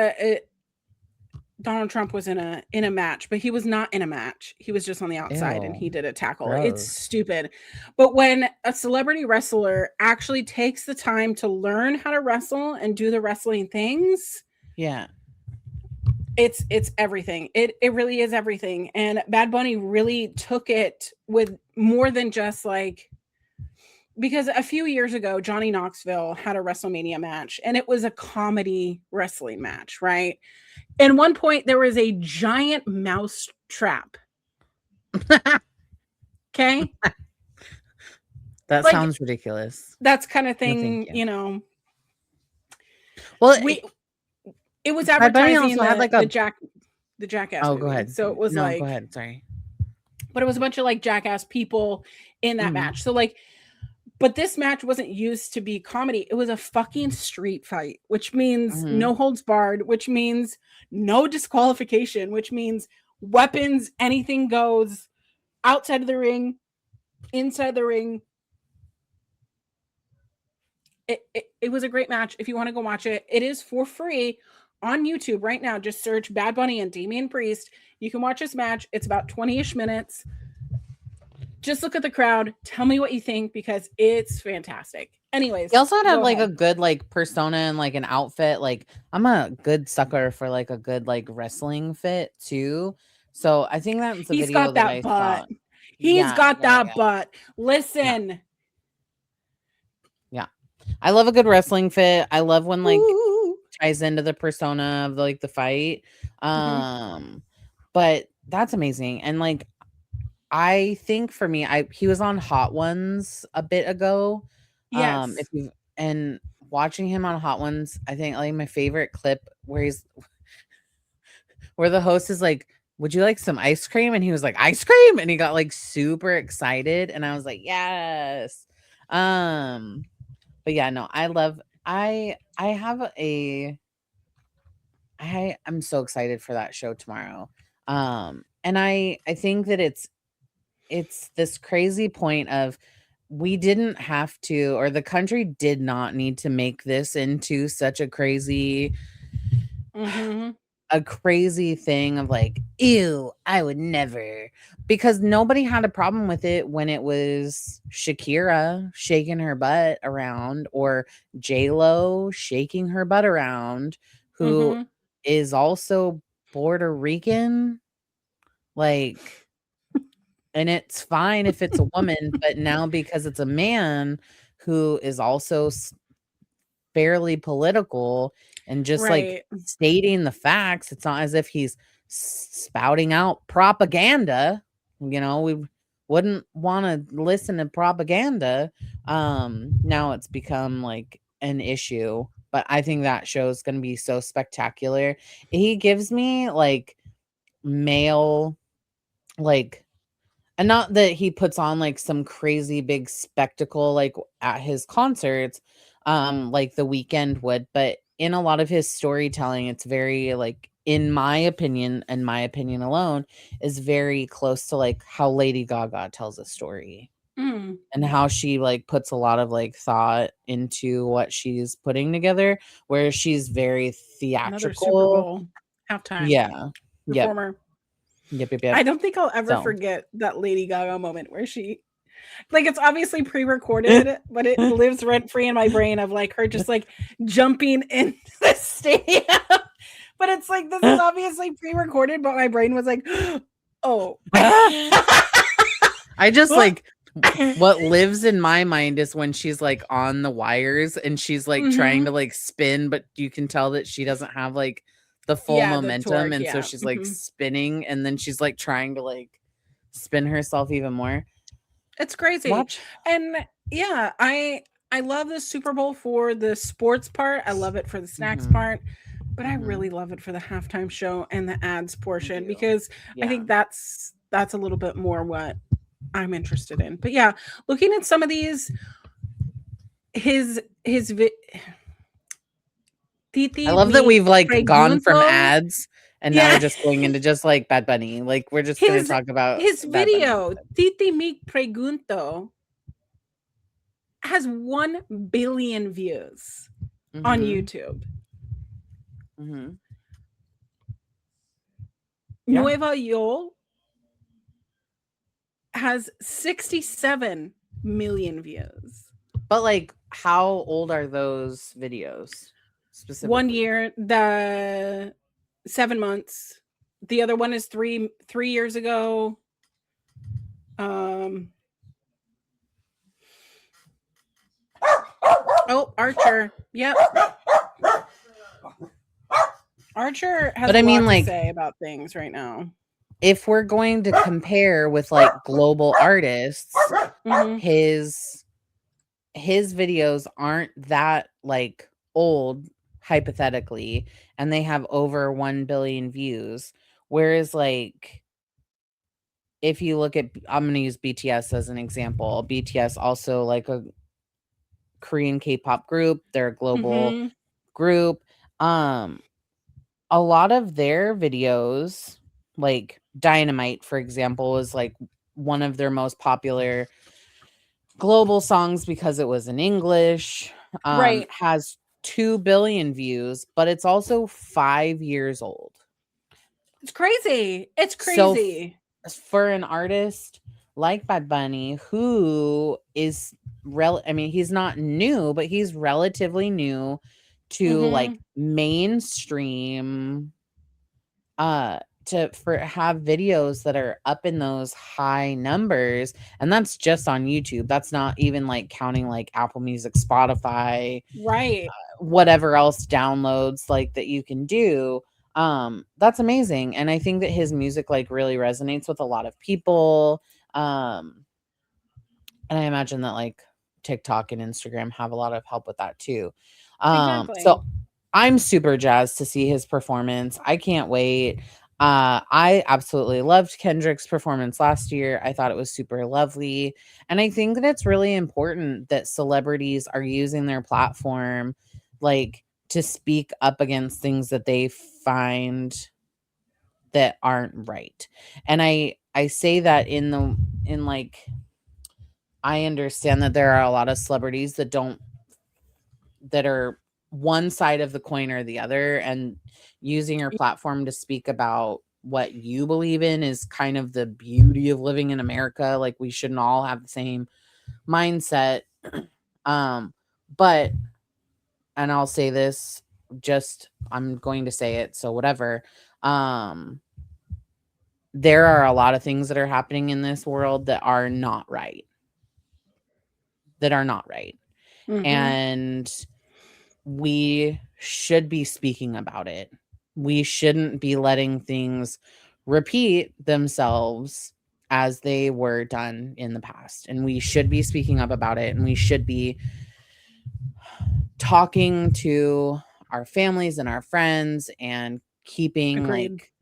Donald Trump was in a match, but he was not in a match. He was just on the outside and he did a tackle. Gross. It's stupid. But when a celebrity wrestler actually takes the time to learn how to wrestle and do the wrestling things, it's everything. It really is everything. And Bad Bunny really took it with more than just like, because a few years ago, Johnny Knoxville had a WrestleMania match and it was a comedy wrestling match, right? At one point, there was a giant mouse trap. Okay? That like, sounds ridiculous. That's kind of thing, you know. Well, it was advertising had like the Jackass movie. Go ahead. So it was go ahead. Sorry. But it was a bunch of like Jackass people in that match. So like, but this match wasn't used to be comedy. It was a fucking street fight, which means no holds barred, which means no disqualification, which means weapons, anything goes, outside of the ring, inside the ring. It was a great match. If you want to go watch it, it is for free on YouTube right now. Just search Bad Bunny and Damian Priest. You can watch this match. It's about 20-ish minutes. Just look at the crowd. Tell me what you think, because it's fantastic. Anyways, he also had like a good like persona and like an outfit. Like I'm a good sucker for like a good like wrestling fit too. So I think that's the video that I thought. He's got that butt. Listen. Yeah. I love a good wrestling fit. I love when like ties into the persona of like the fight. But that's amazing. And like I think for me, he was on Hot Ones a bit ago. Yes. And watching him on Hot Ones, I think like my favorite clip where the host is like, "Would you like some ice cream?" And he was like, "Ice cream," and he got like super excited, and I was like, "Yes." But yeah, no, I'm so excited for that show tomorrow. And I think that it's this crazy point of we didn't have to, or the country did not need to make this into such a crazy thing of like, ew, I would never, because nobody had a problem with it when it was Shakira shaking her butt around, or J-Lo shaking her butt around, who is also Puerto Rican. Like, And it's fine if it's a woman, but now because it's a man who is also fairly political and just like Right. stating the facts, it's not as if he's spouting out propaganda. We wouldn't want to listen to propaganda. Now it's become like an issue, but I think that show is going to be so spectacular. He gives me like male, like, and not that he puts on like some crazy big spectacle like at his concerts, like The Weeknd would, but in a lot of his storytelling, it's very like, in my opinion, and my opinion alone, is very close to like how Lady Gaga tells a story. Mm. And how she like puts a lot of like thought into what she's putting together, where she's very Another Super theatrical. Bowl halftime Yeah. Yep. performer. Yep. Yep. I Yep. don't think I'll ever So. forget that Lady Gaga moment where she, like, it's obviously pre-recorded, but it lives rent free in my brain of like her just like jumping into the stadium. But it's like, this is obviously pre-recorded, but my brain was like, oh. I just like, what lives in my mind is when she's like on the wires and she's like trying to like spin, but you can tell that she doesn't have like the full momentum. Torque, and so she's like spinning, and then she's like trying to like spin herself even more. It's crazy. Watch. And yeah, I love the Super Bowl for the sports part. I love it for the snacks part, but I really love it for the halftime show and the ads portion, because I think that's a little bit more what I'm interested in. But yeah, looking at some of these, I love that we've like gone from Pregunto. ads and now we're just going into just like Bad Bunny. Like we're just going to talk about his Bad Bunny. video, Titi Mi Pregunto, has 1 billion views on YouTube. Nueva Yol has 67 million views. But like, how old are those videos specifically? 1 year, the 7 months. The other one is 3 years ago. Oh, Archer. Yep. Archer has a lot to say about things right now. If we're going to compare with like global artists, his videos aren't that like old, hypothetically, and they have over 1 billion views. Whereas like, if you look at, I'm going to use BTS as an example. BTS also like a Korean K-pop group. They're a global group. A lot of their videos, like Dynamite, for example, is like one of their most popular global songs because it was in English. Right. Has 2 billion views, but it's also 5 years old. It's crazy. It's crazy. So for an artist like Bad Bunny, who is he's not new, but he's relatively new to like mainstream, to have videos that are up in those high numbers, and that's just on YouTube. That's not even like counting like Apple Music, Spotify, right, whatever else downloads like that you can do. That's amazing, and I think that his music like really resonates with a lot of people. And I imagine that like TikTok and Instagram have a lot of help with that too. Exactly. So I'm super jazzed to see his performance. I can't wait. I absolutely loved Kendrick's performance last year. I thought it was super lovely. And I think that it's really important that celebrities are using their platform like to speak up against things that they find that aren't right. And I say that in like, I understand that there are a lot of celebrities that are one side of the coin or the other, and using your platform to speak about what you believe in is kind of the beauty of living in America. Like, we shouldn't all have the same mindset. But, and I'll say this, just, I'm going to say it, so whatever. there are a lot of things that are happening in this world that are not right. Mm-hmm. And we should be speaking about it. We shouldn't be letting things repeat themselves as they were done in the past. And we should be speaking up about it. And we should be talking to our families and our friends and keeping Agreed. like,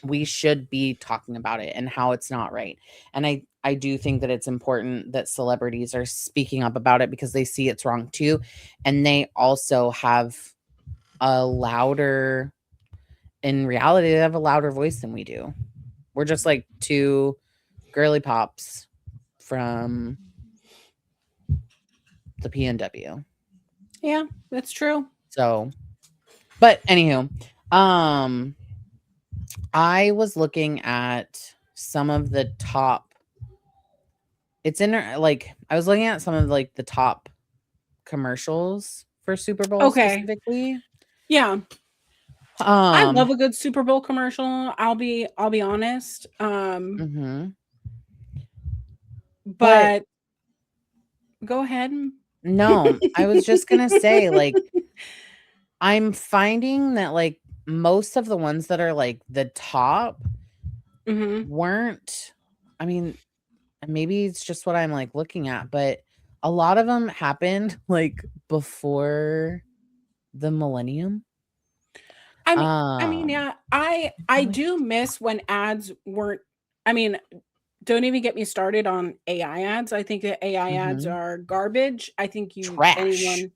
we should be talking about it and how it's not right. And I do think that it's important that celebrities are speaking up about it because they see it's wrong too. And they also have a louder, in reality, they have a louder voice than we do. We're just like two girly pops from the PNW. Yeah, that's true. So, but anywho, I was looking at some of the top. It's in like I was looking at some of like the top commercials for Super Bowl specifically. Yeah. I love a good Super Bowl commercial. I'll be honest. But go ahead. No, I was just gonna say, like, I'm finding that like most of the ones that are like the top weren't, I mean, maybe it's just what I'm like looking at, but a lot of them happened like before the millennium. I mean, yeah, I do miss when ads weren't. I mean, don't even get me started on AI ads. I think that AI ads are garbage. I think anyone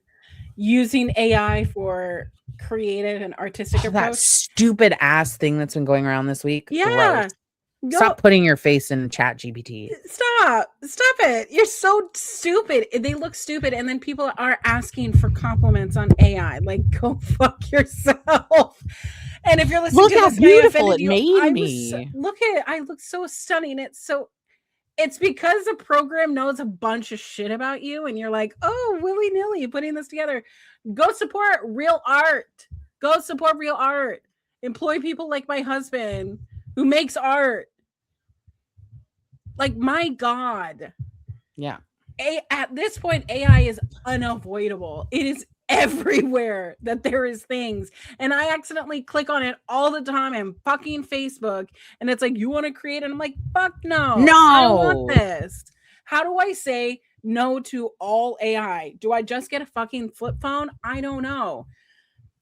using AI for creative and artistic approach. That stupid ass thing that's been going around this week. Yeah. Stop putting your face in Chat GPT. Stop it. You're so stupid. They look stupid. And then people are asking for compliments on AI. Like, go fuck yourself. And if you're listening look to how this, beautiful it made me. Look at it. I look so stunning. It's because the program knows a bunch of shit about you. And you're like, oh, willy-nilly putting this together. Go support real art. Employ people like my husband who makes art. Like, my God. Yeah. At this point, AI is unavoidable. It is everywhere that there is things. And I accidentally click on it all the time and fucking Facebook. And it's like, you want to create it? And I'm like, fuck no. I don't want this. How do I say no to all AI? Do I just get a fucking flip phone? I don't know.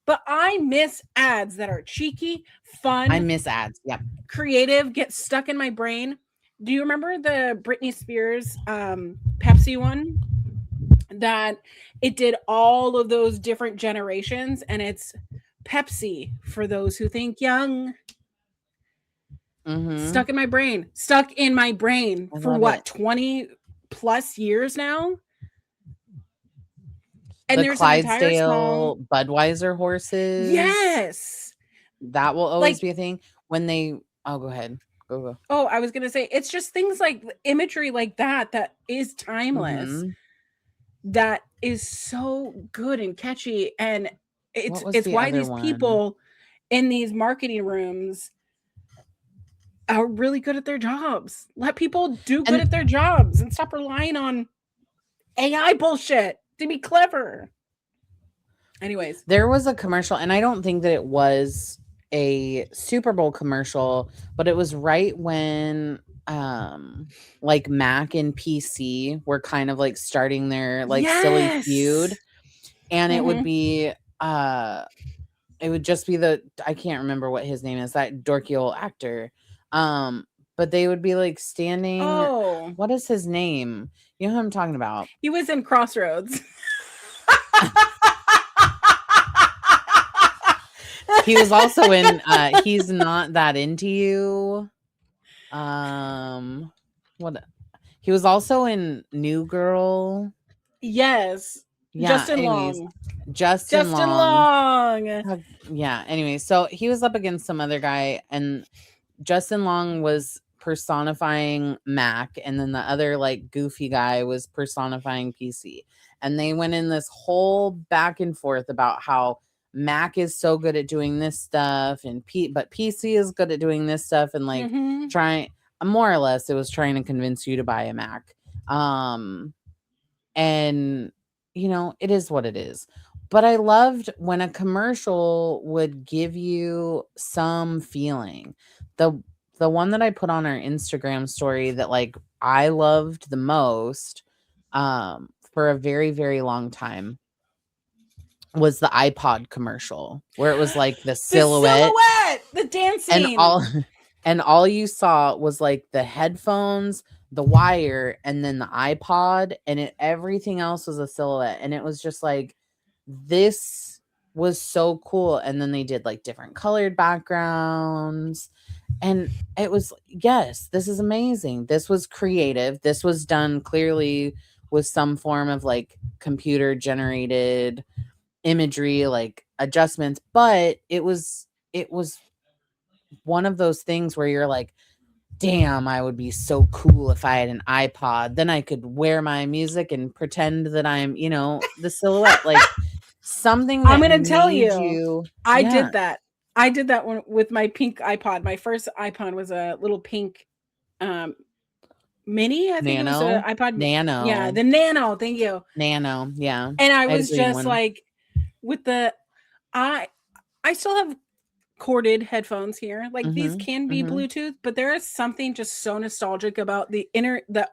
But I miss ads that are cheeky, fun. I miss ads. Yep. Creative, get stuck in my brain. Do you remember the Britney Spears Pepsi one? That it did all of those different generations, and it's Pepsi for those who think young. Stuck in my brain for what, 20 plus years now. And the Clydesdale Budweiser horses. Yes. That will always be a thing when they, oh, go ahead. Go. Oh, I was going to say, it's just things like imagery like that is timeless. That is so good and catchy. And it's why these people in these marketing rooms are really good at their jobs. Let people do good at their jobs and stop relying on AI bullshit to be clever. Anyways, there was a commercial, and I don't think that it was a Super Bowl commercial, but it was right when like Mac and PC were kind of like starting their like silly feud, and it would be it would just be I can't remember what his name is, that dorky old actor, but they would be like standing, what is his name? You know who I'm talking about? He was in Crossroads. He was also in He's Not That Into You. What? He was also in New Girl. Yes. Yeah. Justin Long. Justin Long. Yeah. Anyway, so he was up against some other guy, and Justin Long was personifying Mac, and then the other like goofy guy was personifying PC. And they went in this whole back and forth about how Mac is so good at doing this stuff, and but PC is good at doing this stuff, and like Mm-hmm. trying, more or less, it was trying to convince you to buy a Mac. And it is what it is. But I loved when a commercial would give you some feeling. The one that I put on our Instagram story that like I loved the most for a very, very long time was the iPod commercial, where it was like the The silhouette silhouette, the and dancing. all you saw was like the headphones, the wire, and then the iPod, and everything else was a silhouette. And it was just like, this was so cool. And then they did like different colored backgrounds, and it was, yes, this is amazing. This was creative. This was done clearly with some form of like computer generated imagery, like adjustments, but it was one of those things where you're like, damn, I would be so cool if I had an iPod. Then I could wear my music and pretend that I'm, the silhouette, like something I'm that gonna tell made you, you, I yeah, did that. I did that one with my pink iPod. My first iPod was a little pink um mini. I think it was a nano, iPod. Yeah, nano, the Nano. Thank you. nano, yeah. And I I had a was green just one. like, with the I I still have corded headphones here. Like, these Mm-hmm. can be Mm-hmm. Bluetooth, but there is something just so nostalgic about the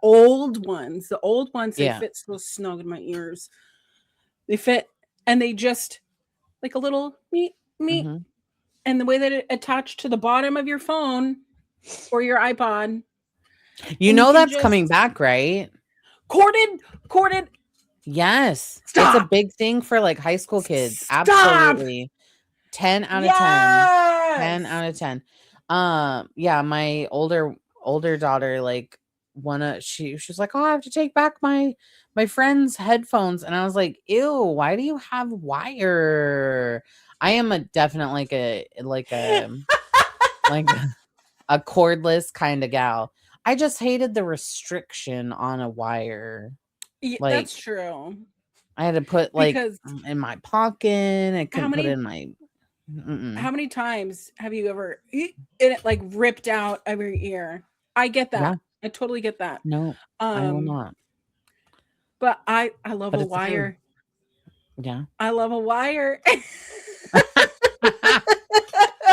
old ones. The old ones, they Yeah. fit so snug in my ears. They fit, and they just like a little meet meet. Mm-hmm. And the way that it attached to the bottom of your phone or your iPod, and you can That's coming just back, right? corded. Yes. It's a Stop. big thing for like high school kids. Stop. Absolutely. 10 out of 10. 10 Yes. out of 10. Yeah, my older daughter, like, she's like, "Oh, I have to take back my friend's headphones." And I was like, "Ew, why do you have wire?" I am a definite like a cordless kind of gal. I just hated the restriction on a wire. Yeah, that's Like, true. I had to put like Because in my pocket. I how couldn't put it many in my. Mm-mm. how many times have you ever it like ripped out of your ear? I get Yeah, that. I totally get that. no, I will Um, not. but I love But a it's the truth. wire. Yeah. I love a wire.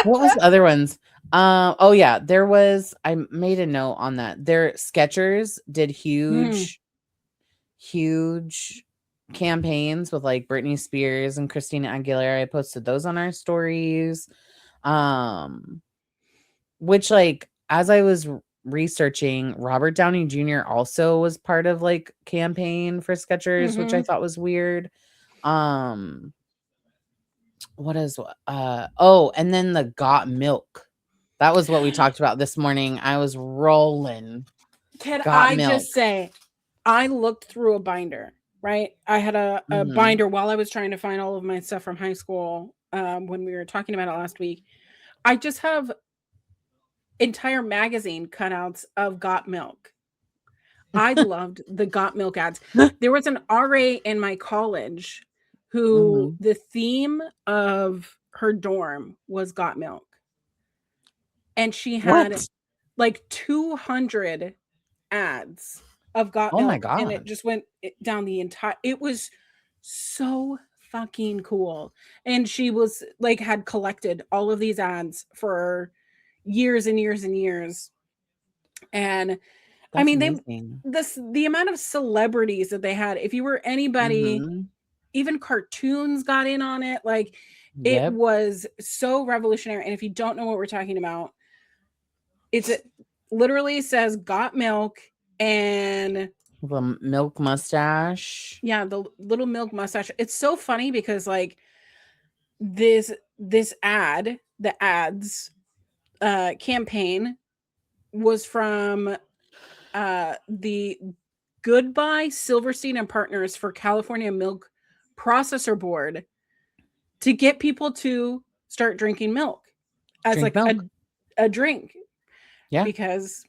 What was the other ones? Oh yeah, there was. I made a note on that. Their Skechers did Mm, huge campaigns with like Britney Spears and Christina Aguilera. I posted those on our stories. Um, which, like, as I was researching, Robert Downey Jr. also was part of like campaign for Skechers, which I mhm. thought was weird. Um, what is oh, and then the Got Milk. That was what we talked about this morning. I was rolling. Can Got I Milk. just say, I looked through a binder, right? I had a Mhm. binder while I was trying to find all of my stuff from high school, when we were talking about it last week. I just have entire magazine cutouts of Got Milk. I loved the Got Milk ads. There was an RA in my college who Mhm. the theme of her dorm was Got Milk. And she had What? like 200 ads of Got Oh my Milk, and it god. just went down the entire, it was so fucking cool. And she was like, had collected all of these ads for years and years and years. And I That's mean, amazing. the amount of celebrities that they had, if you were anybody, Mhm. even cartoons got in on it. Like, it Yep. was so revolutionary. And if you don't know what we're talking about, it literally says Got Milk, and The milk mustache. yeah, the little milk mustache. It's so funny because like this ad, the ads campaign was from the Goodbye Silverstein and Partners for California Milk Processor Board, to get people to start drinking milk as Drink like milk. a drink, Yeah. because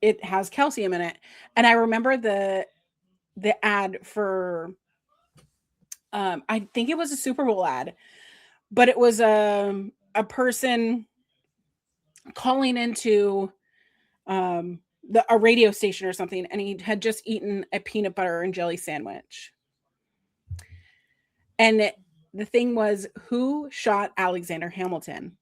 it has calcium in it. And I remember the ad for I think it was a Super Bowl ad, but it was a person calling into a radio station or something, and he had just eaten a peanut butter and jelly sandwich. And the thing was, who shot Alexander Hamilton?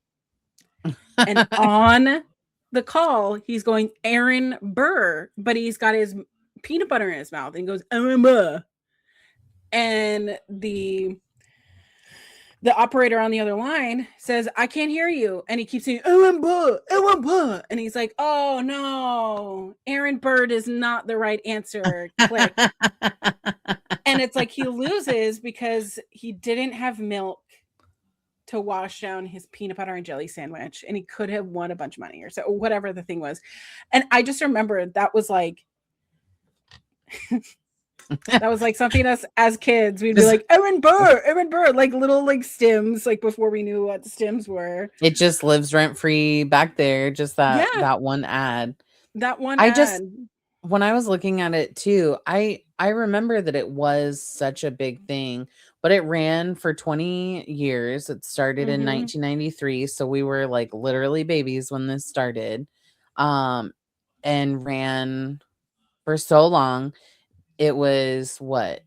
And on the call, he's going Aaron Burr, but he's got his peanut butter in his mouth, and he goes Aaron Burr. And the operator on the other line says, I can't hear you. And he keeps saying, Aaron Burr, Aaron Burr. And he's like, oh no, Aaron Burr is not the right answer. Click. And it's like he loses because he didn't have milk to wash down his peanut butter and jelly sandwich. And he could have won a bunch of money or so, or whatever the thing was. And I just remember that was like, that was like something us as kids, we'd be like, Aaron Burr, like little like stims, like before we knew what stims were. It just lives rent free back there. Just that one ad. That one ad. When I was looking at it too, I remember that it was such a big thing, but it ran for 20 years. It started in 1993, so we were like literally babies when this started, and ran for so long. It was what,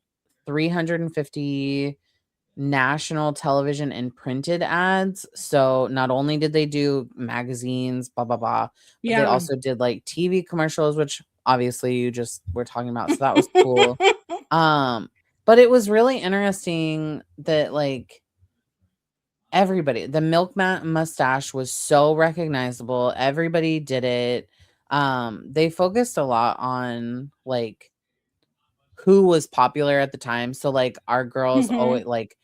350 national television and printed ads. So not only did they do magazines, blah blah blah, but they also did like TV commercials, which obviously you just were talking about. So that was cool. But it was really interesting that like everybody, the milk mustache was so recognizable. Everybody did it. They focused a lot on like who was popular at the time. So like our girls always like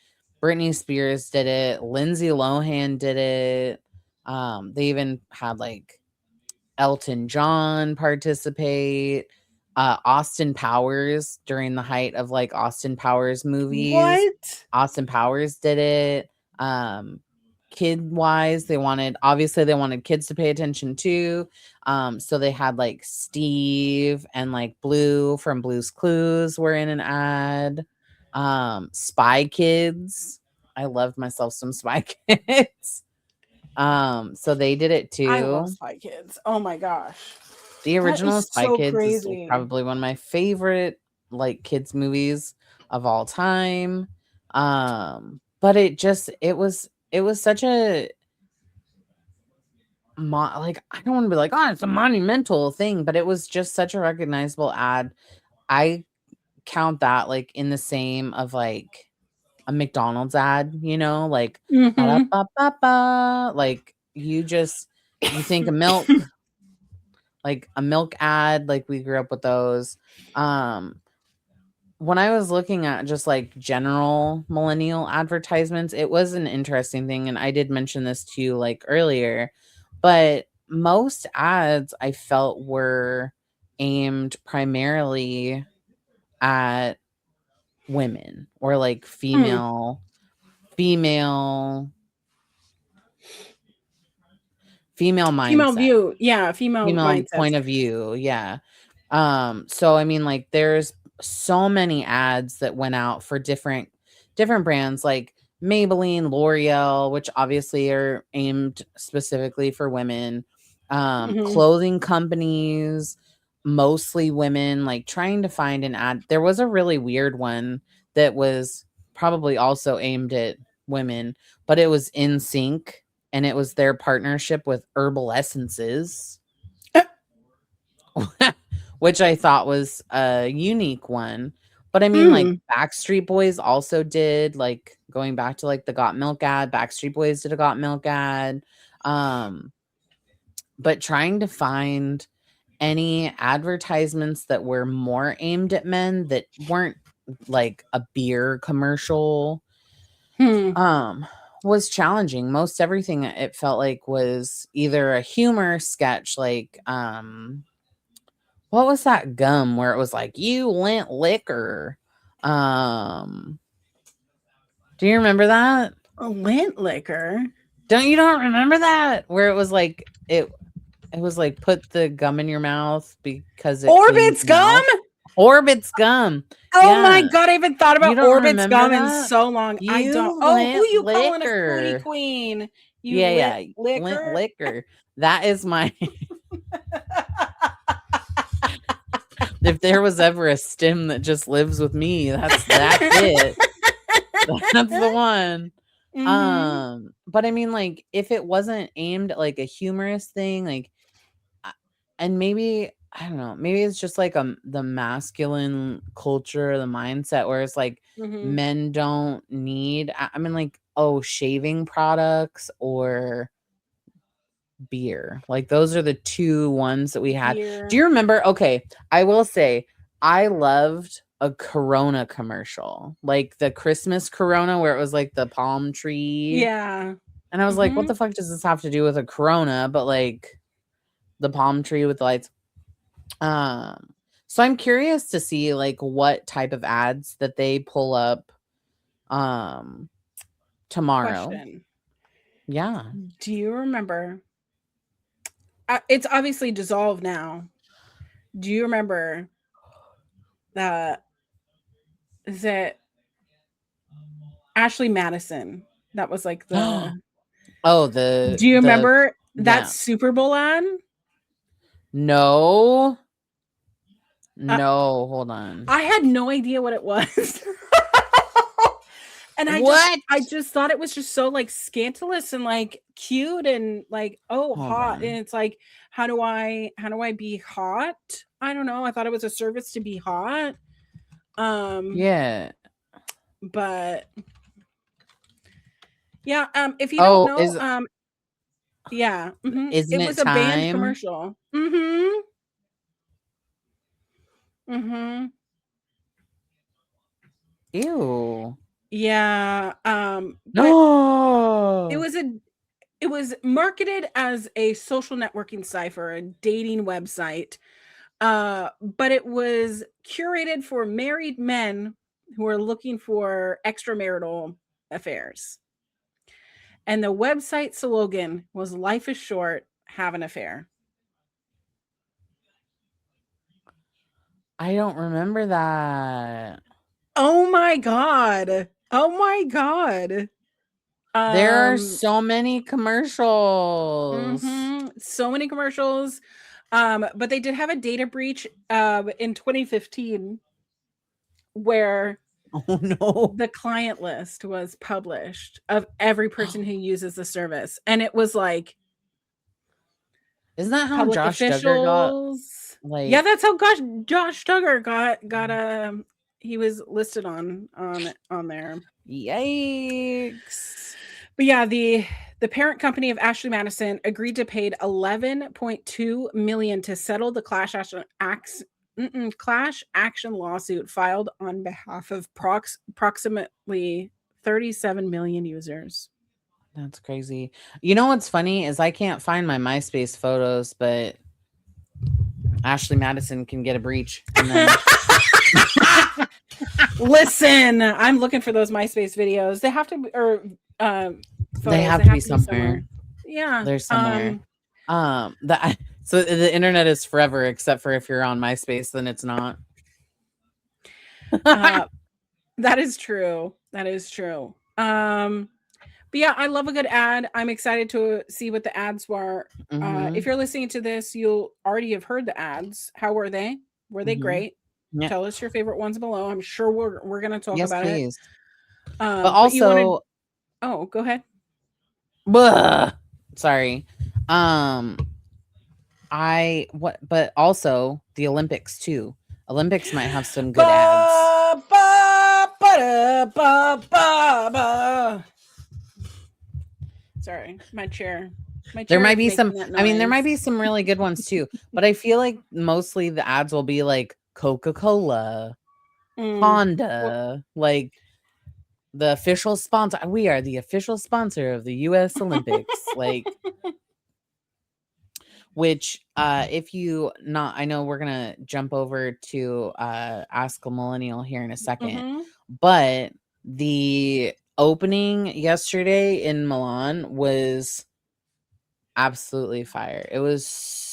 Britney Spears did it, Lindsay Lohan did it. They even had like Elton John participate, Austin Powers during the height of like Austin Powers movies. What? Austin Powers did it. Kid wise, they wanted kids to pay attention too. So they had like Steve and like Blue from Blue's Clues were in an ad. Spy Kids. I loved myself some Spy Kids. So they did it too. I love Spy Kids. Oh my gosh. The original Spy Kids is probably one of my favorite like kids movies of all time. But it was such a like, I don't want to be like, oh, it's a monumental thing, but it was just such a recognizable ad. I count that like in the same of like a McDonald's ad, you know, like like you think of milk, like a milk ad, like we grew up with those. When I was looking at just like general millennial advertisements, it was an interesting thing. And I did mention this to you like earlier, but most ads I felt were aimed primarily at women or like female mindset. Female view. Yeah. Female point of view. Yeah. So I mean, like there's so many ads that went out for different brands like Maybelline, L'Oreal, which obviously are aimed specifically for women, clothing companies, mostly women, like trying to find an ad. There was a really weird one that was probably also aimed at women, but it was NSYNC, and it was their partnership with Herbal Essences. Which I thought was a unique one. But I mean, like Backstreet Boys also did, like going back to like the Got Milk ad, Backstreet Boys did a Got Milk ad. But trying to find any advertisements that were more aimed at men that weren't like a beer commercial was challenging. Most everything it felt like was either a humor sketch, like what was that gum where it was like, you lint liquor? Do you remember that? Lint liquor? Don't remember that? Where it was like, it was like, put the gum in your mouth because it Orbit's gum? Orbit's gum. Oh my Yeah. God, I haven't thought You about don't Orbit's remember gum in that? so long. I don't. You Oh, who Lint you calling a fruity Liquor. queen? You Yeah, lit Lint liquor? Liquor. That is my if there was ever a stim that just lives with me, that's it. That's the one. But I mean, like, if it wasn't aimed at like a humorous thing, like, and maybe I don't know, maybe it's just like the masculine culture, the mindset where it's like men don't need. I mean, like, oh, shaving products or beer. Like those are the two ones that we had. Beer. Do you remember? Okay, I will say I loved a Corona commercial, like the Christmas Corona where it was like the palm tree. Yeah. And I was like, what the fuck does this have to do with a Corona? But like the palm tree with the lights. So I'm curious to see like what type of ads that they pull up tomorrow. Question. Yeah. Do you remember? It's obviously dissolved now. Do you remember that Ashley Madison? That was like the do you remember that Superbowl ad? No. No, hold on. I had no idea what it was. And I just thought it was just so like scandalous and like cute and like, oh, Hold hot. on. And it's like, how do I be hot? I don't know. I thought it was a service to be hot. Yeah. But yeah, if you don't know, yeah, Isn't it was it a band time? commercial. Ew. Yeah. But No. it was marketed as a social networking site for a dating website. But it was curated for married men who are looking for extramarital affairs. And the website slogan was "Life is short, have an affair." I don't remember that. Oh my God. Oh my God. There are so many commercials. So many commercials. But they did have a data breach in 2015 where the client list was published of every person who uses the service. And it was like, isn't that how public Josh officials Duggar got? Like, yeah, that's how Josh Duggar got he was listed on there. Yikes. But yeah, the parent company of Ashley Madison agreed to pay $11.2 million to settle the class action lawsuit filed on behalf of approximately 37 million users. That's crazy. You know what's funny is I can't find my MySpace photos, but Ashley Madison can get a breach. And then listen, I'm looking for those MySpace videos. They have to be, or photos. They have to be somewhere. Yeah, they're somewhere. So the internet is forever, except for if you're on MySpace, then it's not. That is true. That is true. But yeah, I love a good ad. I'm excited to see what the ads were. If you're listening to this, you'll already have heard the ads. How were they? Were they great? Yeah. Tell us your favorite ones below. I'm sure we're going to talk about it. But also, oh, go ahead. Sorry. But also the Olympics too. Olympics might have some good ads. Sorry, my chair. There might be some. I mean, there might be some really good ones too. But I feel like mostly the ads will be like Coca-Cola, Honda, like the official sponsor. We are the official sponsor of the U.S. Olympics. Like, which, if you not, I know we're gonna jump over to Ask a Millennial here in a second, but the opening yesterday in Milan was absolutely fire. It was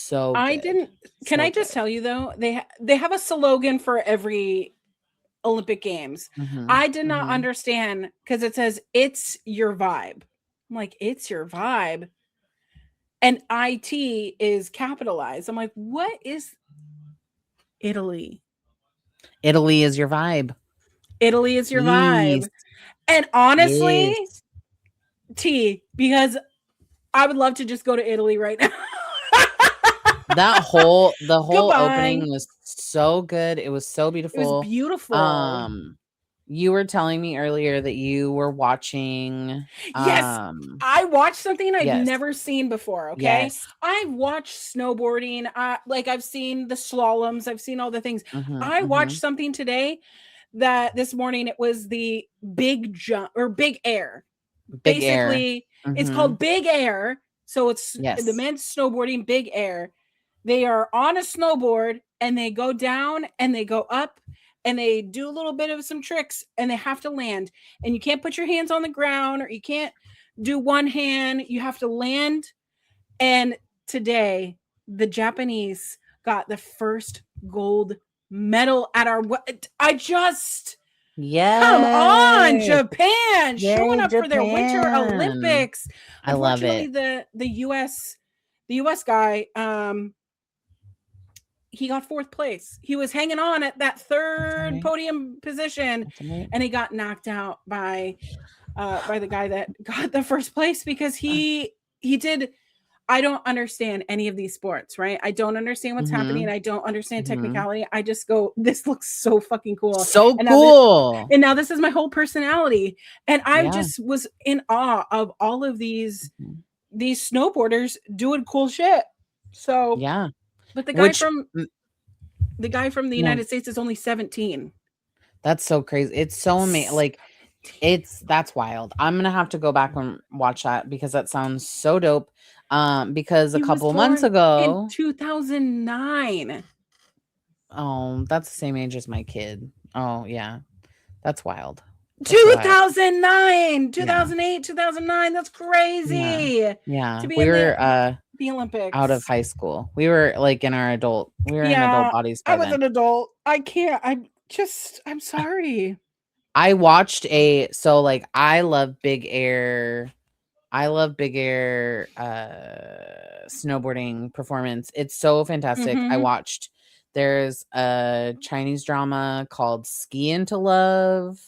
So I good. didn't. Can So I just good. tell you though? They have a slogan for every Olympic Games. Mhm. I did not Mhm. understand because it says it's your vibe. I'm like, it's your vibe. And IT is capitalized. I'm like, what is Italy? Italy is your vibe. Italy is your Yes. vibe. And honestly, Yes. because I would love to just go to Italy right now. The whole opening Goodbye. was so good. It was so It was beautiful. beautiful. Um, you were telling me earlier that you were watching, Yes, I watched something I've yes, never seen before, okay? yes. I've watched snowboarding, like, I've seen the slaloms, I've seen all the things. Mhm, I watched mhm. something today that this morning it was the big jump or big air. Big Air. Basically, it's called Mhm. big air, so it's the Yes. men's snowboarding big air. They are on a snowboard and they go down and they go up and they do a little bit of some tricks and they have to land. And you can't put your hands on the ground or you can't do one hand. You have to land. And today, the Japanese got the first gold medal at our. I just. Come on, Yes. Japan, showing Yay, up for their Winter Japan. Olympics. I love Unfortunately, it. the US guy, he got fourth place. He was hanging on at that That's third alright. podium position, That's alright. and he got knocked out by the guy that got the first place because he did. I don't understand any of these sports, right? I don't understand what's happening. Mhm. I don't understand Mhm. technicality. I just go, this looks so fucking cool. So And now this cool. and now this is my whole personality. And I Yeah. just was in awe of all of Mhm. these snowboarders doing cool shit. So, Yeah. but Which m the guy from the no, United States is only 17. that's so crazy. It's so like, that's wild. I'm gonna have to go back and watch that because that sounds so dope. Because a He was couple months born in ago 2009. oh, that's the same age as my kid. Oh, yeah. That's wild. That's wild. 2009, Yeah. 2008, 2009. That's Yeah. crazy Yeah. to be We in were, the out of Olympics. high school. We were in adult Yeah, bodies I by was then. an adult. I can't. I'm sorry. I watched so, like, I love big air snowboarding performance. It's so fantastic. Mhm. There's a Chinese drama called Ski Into Love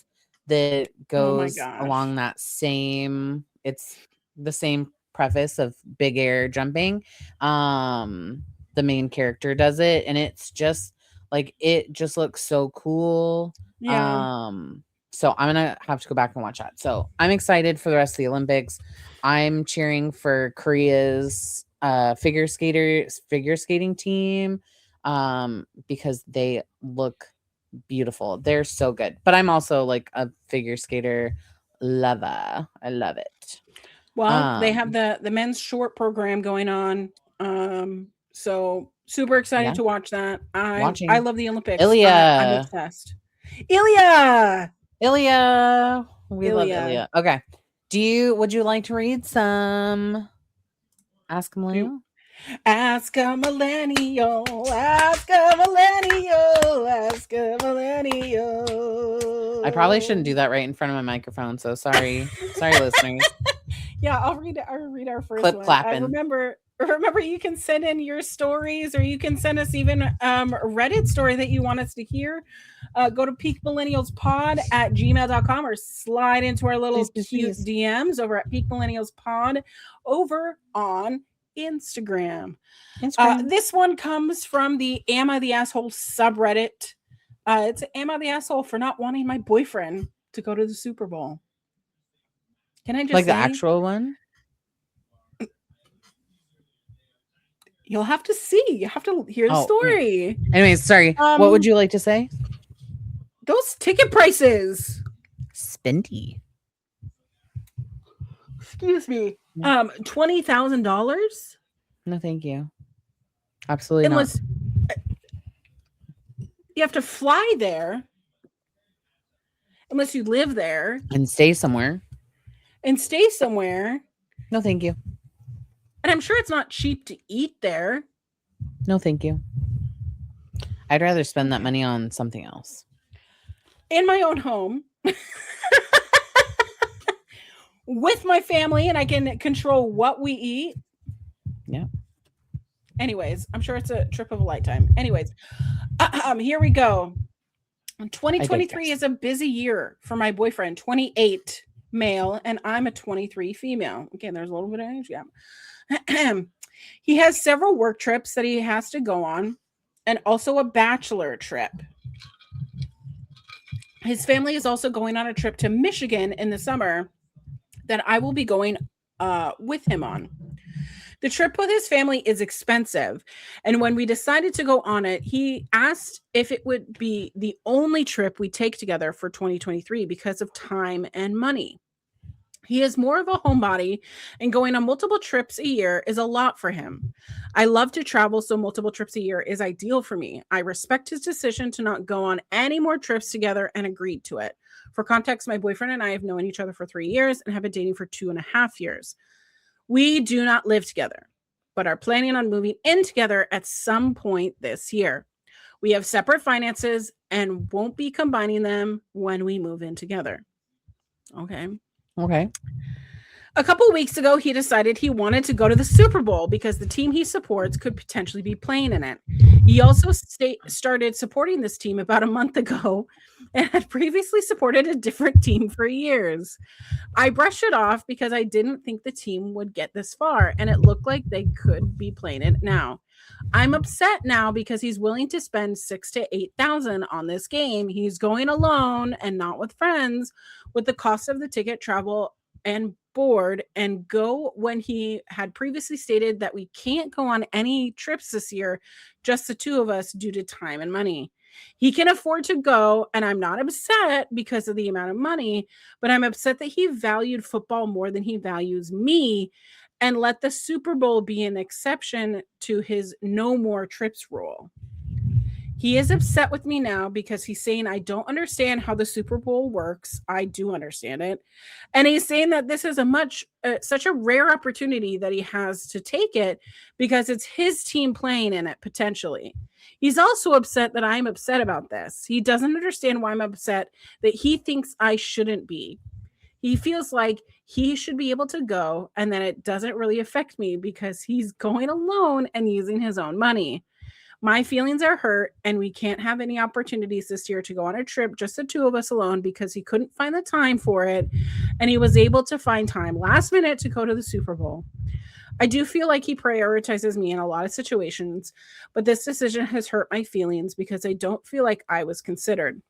that Oh my goes gosh. along that same it's the same preface of big air jumping. Um the main character does it and it's just like it just looks so cool. Yeah. So I'm gonna have to go back and watch that. So I'm excited for the rest of the Olympics. I'm cheering for Korea's figure skating team because they look beautiful. They're so good. But I'm also like a figure skater lover. I love it. Well, they have Um the men's short program going on. So super excited yeah, to watch that. I watching love the Olympics. I'm Ilya. obsessed. Ilya. Ilya. We love Ilya. Ilya. Okay. Would you like to read some Ask a You Millennial? ask a millennial, ask a millennial, ask a millennial. I probably shouldn't do that right in front of my microphone, so sorry. Sorry, listeners. Yeah, I'll read our first Clip one. clapping. Remember you can send in your stories or you can send us even a Reddit story that you want us to hear. Go to peakmillennialspod@gmail.com or slide into our little Please, please, cute please. DMs over at peakmillennialspod over on Instagram. Instagram. This one comes from the Am I the Asshole subreddit. It's Am I the Asshole for not wanting my boyfriend to go to the Super Bowl? Can I just Like the say, actual one? you'll have to see. You have to hear the Oh, yeah. story. Anyways, sorry. What would you like to say? Those ticket prices. Spendy. Excuse me. Yeah. $20,000. No, thank you. Absolutely Unless you have to fly there, unless you live there not. And stay somewhere. and stay somewhere. No, thank you. And I'm sure it's not cheap to eat there. No, thank you. I'd rather spend that money on something else. In my own home with my family, and I can control what we eat. Yeah. Anyways, I'm sure it's a trip of a lifetime. Anyways, here we go. 2023 is a busy year for my boyfriend, 28 male, and I'm a 23 female. Again, there's a little bit of age gap. He has several work trips that he has to go on, and also a bachelor trip. His family is also going on a trip to Michigan in the summer that I will be going with him on. The trip with his family is expensive. And when we decided to go on it, he asked if it would be the only trip we take together for 2023 because of time and money. He is more of a homebody, and going on multiple trips a year is a lot for him. I love to travel, so multiple trips a year is ideal for me. I respect his decision to not go on any more trips together and agreed to it. For context, my boyfriend and I have known each other for 3 years and have been dating for 2.5 years. We do not live together, but are planning on moving in together at some point this year. We have separate finances and won't be combining them when we move in together. Okay. Okay. A couple weeks ago, he decided he wanted to go to the Super Bowl because the team he supports could potentially be playing in it. He also started supporting this team about a month ago and had previously supported a different team for years. I brushed it off because I didn't think the team would get this far, and it looked like they could be playing it now. I'm upset now because he's willing to spend 6 to 8 thousand on this game. He's going alone and not with friends, with the cost of the ticket, travel, and board, and go when he had previously stated that we can't go on any trips this year, just the two of us, due to time and money. He can afford to go, and I'm not upset because of the amount of money, but I'm upset that he valued football more than he values me and let the Super Bowl be an exception to his no more trips rule. He is upset with me now because he's saying I don't understand how the Super Bowl works. I do understand it. And he's saying that this is such a rare opportunity that he has to take it because it's his team playing in it potentially. He's also upset that I'm upset about this. He doesn't understand why I'm upset, that he thinks I shouldn't be. He feels like he should be able to go and then it doesn't really affect me because he's going alone and using his own money. My feelings are hurt, and we can't have any opportunities this year to go on a trip, just the two of us alone, because he couldn't find the time for it. And he was able to find time last minute to go to the Super Bowl. I do feel like he prioritizes me in a lot of situations, but this decision has hurt my feelings because I don't feel like I was considered.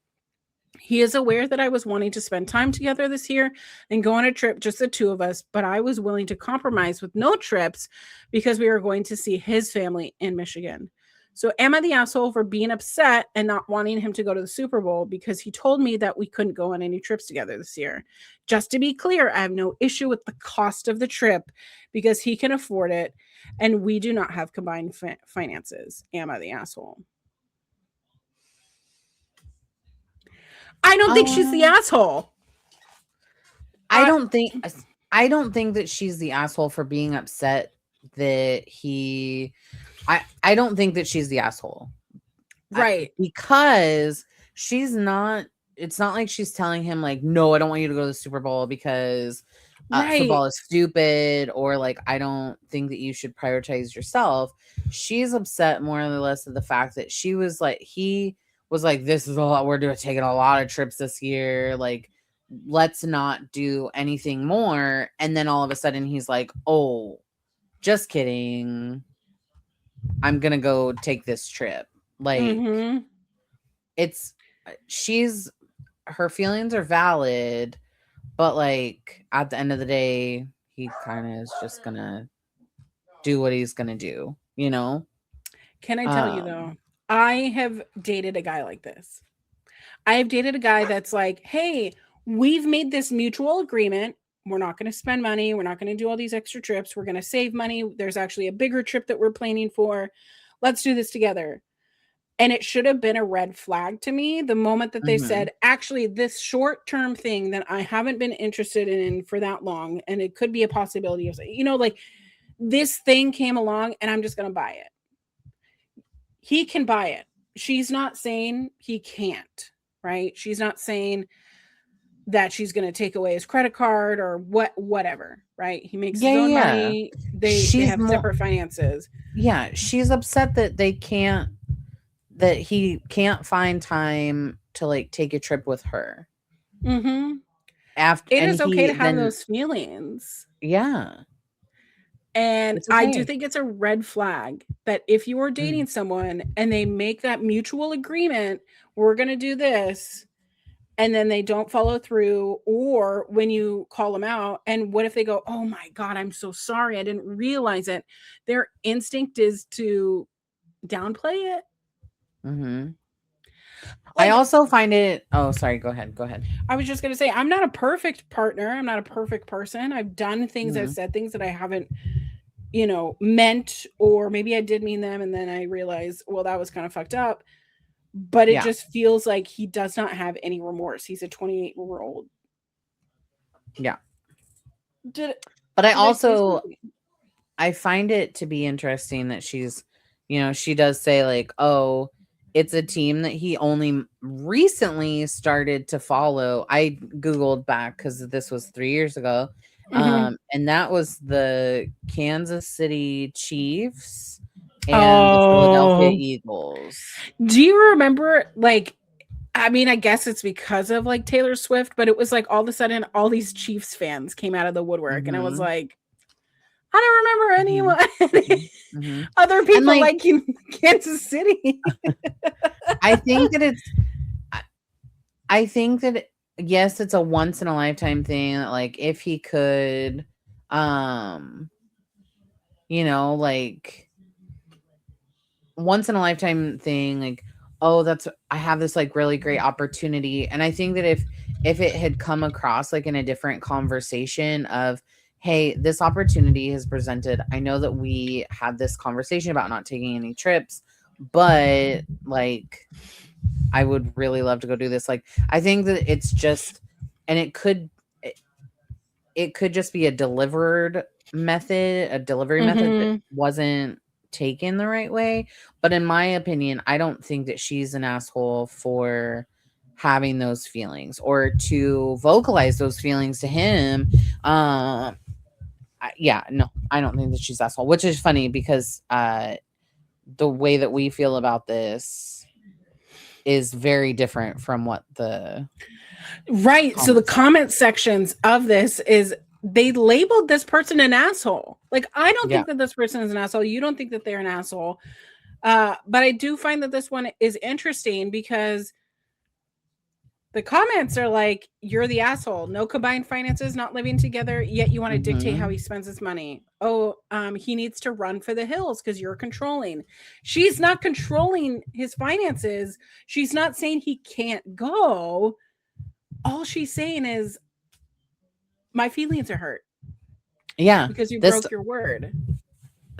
He is aware that I was wanting to spend time together this year and go on a trip, just the two of us, but I was willing to compromise with no trips because we were going to see his family in Michigan. So am I the asshole for being upset and not wanting him to go to the Super Bowl because he told me that we couldn't go on any trips together this year? Just to be clear, I have no issue with the cost of the trip because he can afford it and we do not have combined finances. Am I the asshole? I don't think she's the asshole. I don't think that she's the asshole for being upset that he I don't think that she's the asshole. Right. Because she's not, it's not like she's telling him like, no, I don't want you to go to the Super Bowl because football is stupid, or like, I don't think that you should prioritize yourself. She's upset more or less of the fact that he was like, this is a lot. We're taking a lot of trips this year. Like, let's not do anything more. And then all of a sudden he's like, oh, just kidding. I'm going to go take this trip. Like, her feelings are valid, but like at the end of the day, he kind of is just going to do what he's going to do, you know? Can I tell you though, I have dated a guy like this. I have dated a guy that's like, hey, we've made this mutual agreement. We're not going to spend money. We're not going to do all these extra trips. We're going to save money. There's actually a bigger trip that we're planning for. Let's do this together. And it should have been a red flag to me the moment that they said, actually, this short-term thing that I haven't been interested in for that long, and it could be a possibility of, like this thing came along and I'm just going to buy it. he can buy it. She's not saying he can't, right? She's not saying that she's going to take away his credit card or whatever, right? He makes Yeah, his own yeah. money. They She's have more, separate finances. yeah, she's upset that he can't find time to like take a trip with her Mhm. after, It and is okay to he have then, those feelings. yeah, And it's I do okay. think it's a red flag that if you are Mm, dating someone and they make that mutual agreement, we're going to do this, and then they don't follow through, or when you call them out, and what if they go, "Oh my God, I'm so sorry. I didn't realize it." Their instinct is to downplay it. mhm. I Like, also find it, oh, sorry, go ahead. I was just going to say, I'm not a perfect partner. I'm not a perfect person. I've done things, I've Mhm. said things that I haven't, meant, or maybe I did mean them. And then I realized, well, that was kind of fucked up. But it Yeah, just feels like he does not have any remorse. He's a 28-year-old. yeah. Did But I did I say also, something? I find it to be interesting that she's, she does say like, oh, it's a team that he only recently started to follow. I Googled back because this was 3 years ago. Mhm. And that was the Kansas City Chiefs and the Philadelphia Oh. Eagles. Do you remember, like, I mean, I guess it's because of like Taylor Swift, but it was like all of a sudden all these Chiefs fans came out of the woodwork, and I was Mhm. like, I don't Mhm. remember anyone Mhm. Mhm. other And people like, liking Kansas City. I think that it's I I think that yes, it's a once in a lifetime thing that, like, if he could, um, like, once in a lifetime thing, like, oh, I have this, like, really great opportunity, and I think that if it had come across, like, in a different conversation of, "Hey, this opportunity has presented. I know that we had this conversation about not taking any trips, but, like, I would really love to go do this." Like, I think that it's just, and it could just be a delivery method that Mhm. wasn't taken the right way. But in my opinion, I don't think that she's an asshole for having those feelings or to vocalize those feelings to him. Yeah, no, I don't think that she's asshole, which is funny because the way that we feel about this is very different from what the Right. So the comments are. comment sections of this is they labeled this person an asshole. Like, I don't Yeah. think that this person is an asshole. You don't think that they're an asshole. But I do find that this one is interesting because the comments are like, you're the asshole. No combined finances, not living together, yet you want to dictate how he Mhm. spends his money. Oh, he needs to run for the hills because you're controlling. She's not controlling his finances. She's not saying he can't go. All she's saying is, my feelings are hurt Yeah. because you This broke your word.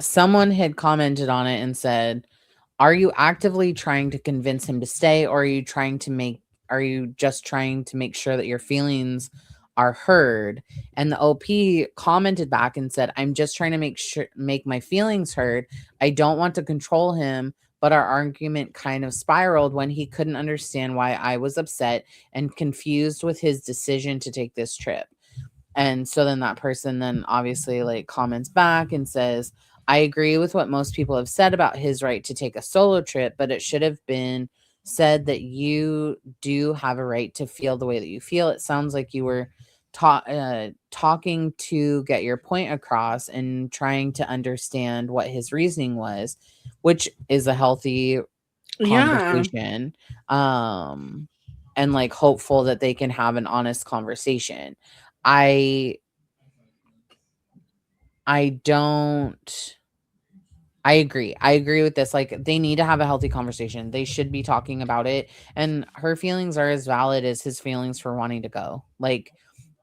Someone had commented on it and said, "Are you actively trying to convince him to stay, or are you just trying to make sure that your feelings are heard?" And the OP commented back and said, "I'm just trying to make my feelings heard. I don't want to control him." But our argument kind of spiraled when he couldn't understand why I was upset and confused with his decision to take this trip. And so then that person then obviously like comments back and says, "I agree with what most people have said about his right to take a solo trip, but it should have been said that you do have a right to feel the way that you feel. It sounds like you were talking to get your point across and trying to understand what his reasoning was," which is a healthy Yeah. conversation. And like hopeful that they can have an honest conversation. I I don't I agree. I agree with this. Like, they need to have a healthy conversation. They should be talking about it. And her feelings are as valid as his feelings for wanting to go. Like,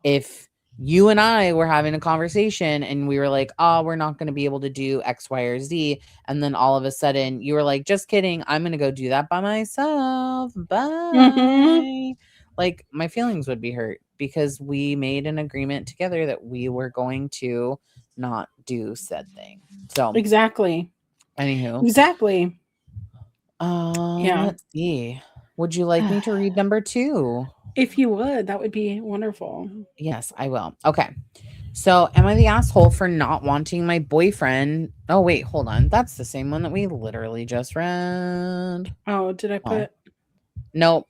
if you and I were having a conversation and we were like, "Oh, we're not going to be able to do X, Y, or Z." And then all of a sudden you were like, "Just kidding. I'm going to go do that by myself. Mm-hmm. Bye." Like, my feelings would be hurt because we made an agreement together that we were going to not do said thing. So, Exactly. anywho, Exactly. Yeah. Let's see. Would you like me to read number 2? If you would, that would be wonderful. Yes, I will. Okay. So, am I the asshole for not wanting my boyfriend? Oh, wait, hold on. That's the same one that we literally just read. Oh, did I Oh, put nope.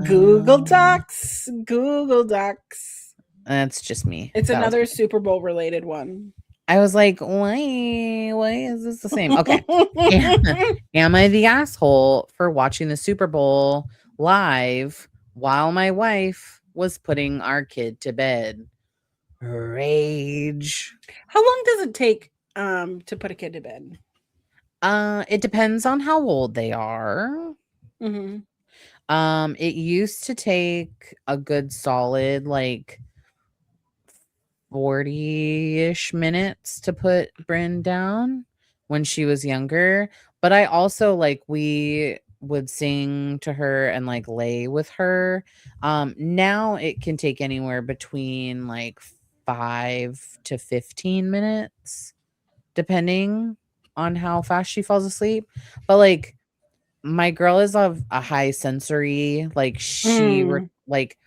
Google Um, Docs? Google Docs. that's just me. It's That was another me. Super Bowl related one. I was like, why? Why is this the same? Okay. Am I the asshole for watching the Super Bowl live while my wife was putting our kid to bed? Rage. How long does it take to put a kid to bed? It depends on how old they are. Mhm. It used to take a good solid like 40-ish minutes to put Bryn down when she was younger. But I also like we would sing to her and like lay with her. Now it can take anywhere between like 5 to 15 minutes, depending on how fast she falls asleep. But like my girl is of a high sensory, like Mm. like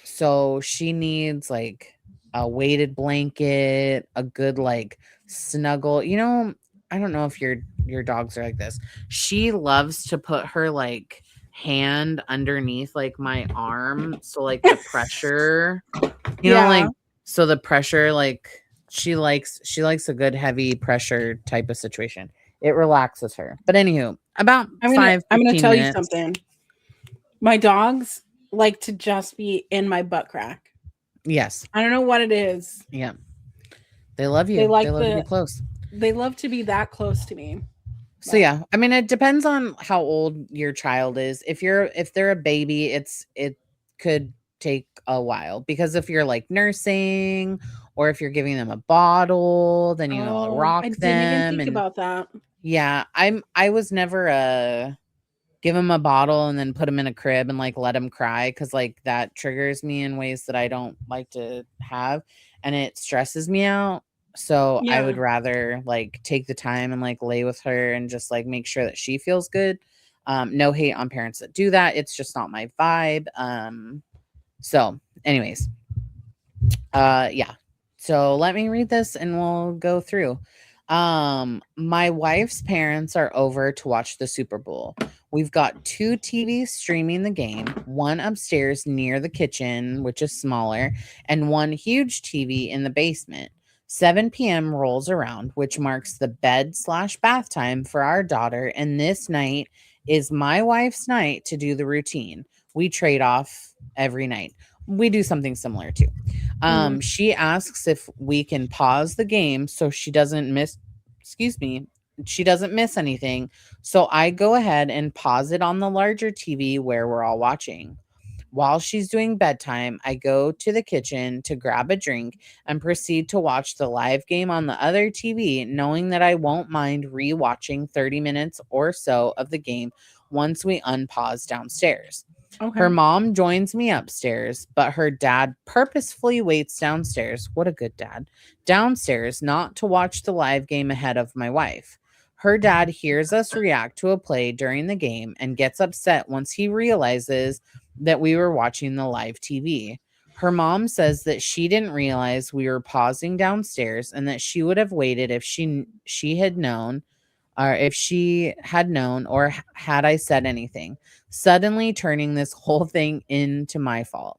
so she needs like a weighted blanket, a good like snuggle. You know, I don't know if your dogs are like this. She loves to put her like hand underneath like my arm, so like the pressure, Yeah. like so the pressure like she likes a good heavy pressure type of situation. It relaxes her. But anywho, about I'm gonna 5 I'm gonna 15 tell you minutes. something. My dogs like to just be in my butt crack. Yes. I don't know what it is. Yeah. They love They you. They like love to be close. they love to be that close to me. So But yeah, I mean it depends on how old your child is. If they're a baby, it could take a while because if you're like nursing or if you're giving them a bottle, then you gotta oh, I rock didn't even them. think And about that. yeah, I was never a give them a bottle and then put them in a crib and like let them cry because like that triggers me in ways that I don't like to have, and it stresses me out. So I Yeah. would rather like take the time and like lay with her and just like make sure that she feels good. No hate on parents that do that. It's just not my vibe. So anyways, yeah. So let me read this and we'll go through. My wife's parents are over to watch the Super Bowl. We've got 2 TVs streaming the game, one upstairs near the kitchen, which is smaller, and one huge TV in the basement. 7 p.m. rolls around, which marks the bed slash bath time for our daughter. And this night is my wife's night to do the routine. We trade off every night. We do something similar too. Mhm. She asks if we can pause the game so she doesn't miss, excuse me, she doesn't miss anything. So I go ahead and pause it on the larger TV where we're all watching. While she's doing bedtime, I go to the kitchen to grab a drink and proceed to watch the live game on the other TV, knowing that I won't mind rewatching 30 minutes or so of the game once we unpause downstairs. Her Okay. mom joins me upstairs, but her dad purposefully waits downstairs. What a good dad. Downstairs, not to watch the live game ahead of my wife. Her dad hears us react to a play during the game and gets upset once he realizes that we were watching the live TV. Her mom says that she didn't realize we were pausing downstairs and that she would have waited if she had known, or if she had known, or had I said anything, suddenly turning this whole thing into my fault.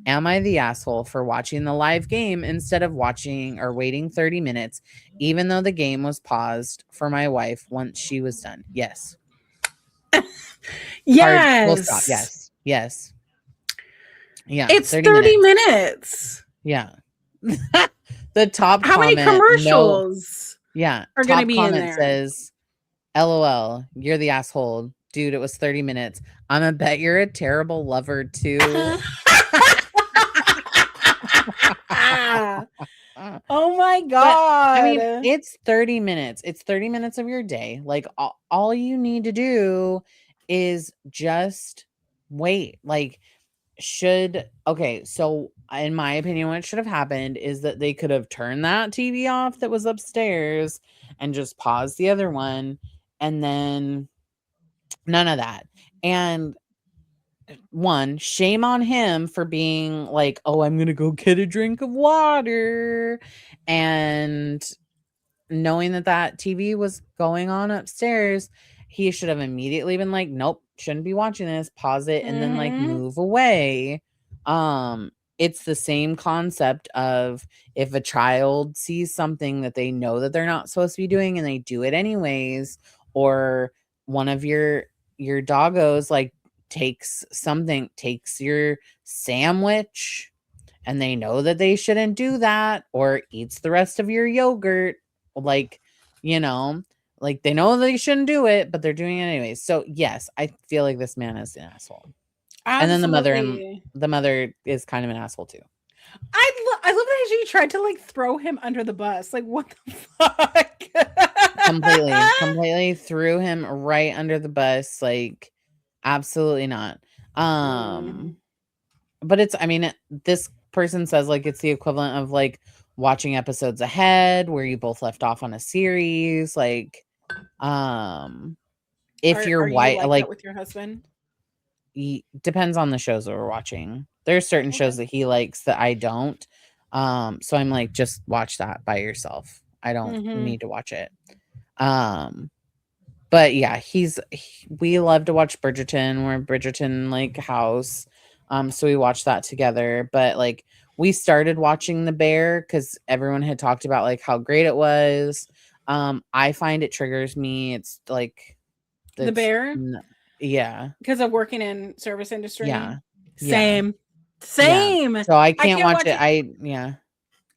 Am I the asshole for watching the live game instead of watching or waiting 30 minutes, even though the game was paused for my wife once she was done? Yes. Hard full stop. Yes. Yes. Yes. Yeah. It's 30 30 minutes. minutes. Yeah. The top How many comment, no. commercials Yeah. are going to Top be in comment there? says, LOL, you're the asshole. Dude, it was 30 minutes. I'm gonna bet you're a terrible lover too. Oh my But I mean, god. it's 30 minutes. It's 30 minutes of your day. Like all you need to do is just wait. Like should okay, so in my opinion, what should have happened is that they could have turned that TV off that was upstairs and just paused the other one, and then none of that. And one, shame on him for being like, oh, I'm gonna go get a drink of water, and knowing that that TV was going on upstairs, he should have immediately been like, nope, shouldn't be watching this, pause it, and then like move away. It's the same concept of if a child sees something that they know that they're not supposed to be doing and they do it anyways, or one of your doggos like takes your sandwich and they know that they shouldn't do that, or eats the rest of your yogurt, like, you know, like they know they shouldn't do it, but they're doing it anyways. So yes, I feel like this man is an asshole. And then the mother is kind of an asshole too. I love that she tried to like throw him under the bus. Like, what the fuck? completely threw him right under the bus. Like, absolutely not. But it's, I mean, this person says like it's the equivalent of like watching episodes ahead where you both left off on a series. Like, if you're white, like with your husband, depends on the shows that we're watching. There's certain shows that he likes that I don't. So I'm like, just watch that by yourself. I don't need to watch it. But yeah, we love to watch Bridgerton. We're Bridgerton like house. So we watched that together. But like we started watching The Bear because everyone had talked about like how great it was. I find it triggers me. It's like The Bear. Yeah. Because of working in service industry. Yeah. Same. Yeah. So I can't watch it.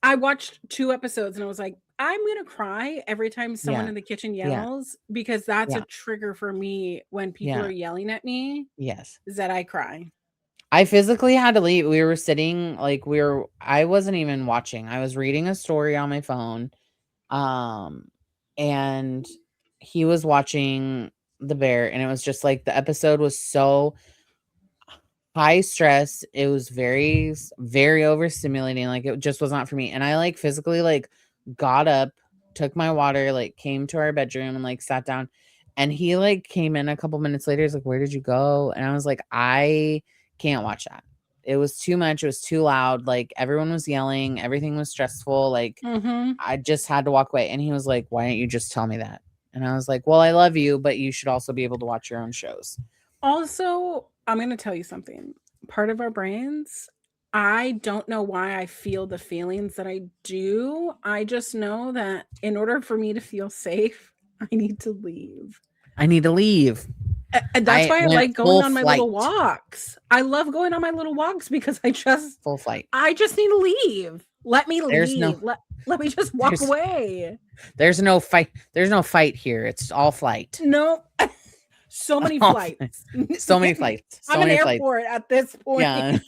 I watched 2 episodes and I was like, I'm gonna cry every time someone in the kitchen yells because that's a trigger for me when people are yelling at me. Yes. Is that I cry. I physically had to leave. We were sitting like I wasn't even watching. I was reading a story on my phone. And he was watching The Bear, and it was just like the episode was so high stress. It was very, very overstimulating. Like it just was not for me. And I like physically like got up, took my water, like came to our bedroom and like sat down. And he like came in a couple minutes later. He's like, where did you go? And I was like, I can't watch that. It was too much. It was too loud. Like everyone was yelling. Everything was stressful. Like I just had to walk away. And he was like, why didn't you just tell me that? And I was like, well, I love you, but you should also be able to watch your own shows. Also, I'm going to tell you something. Part of our brains, I don't know why I feel the feelings that I do. I just know that in order for me to feel safe, I need to leave. And that's why I like going on my little walks. I love going on my little walks because I just full flight. I just need to leave. Let me leave. Let me just walk away. There's no fight. There's no fight here. It's all flight. No. So many flights. So many flights. I'm an airport at this point. Yeah.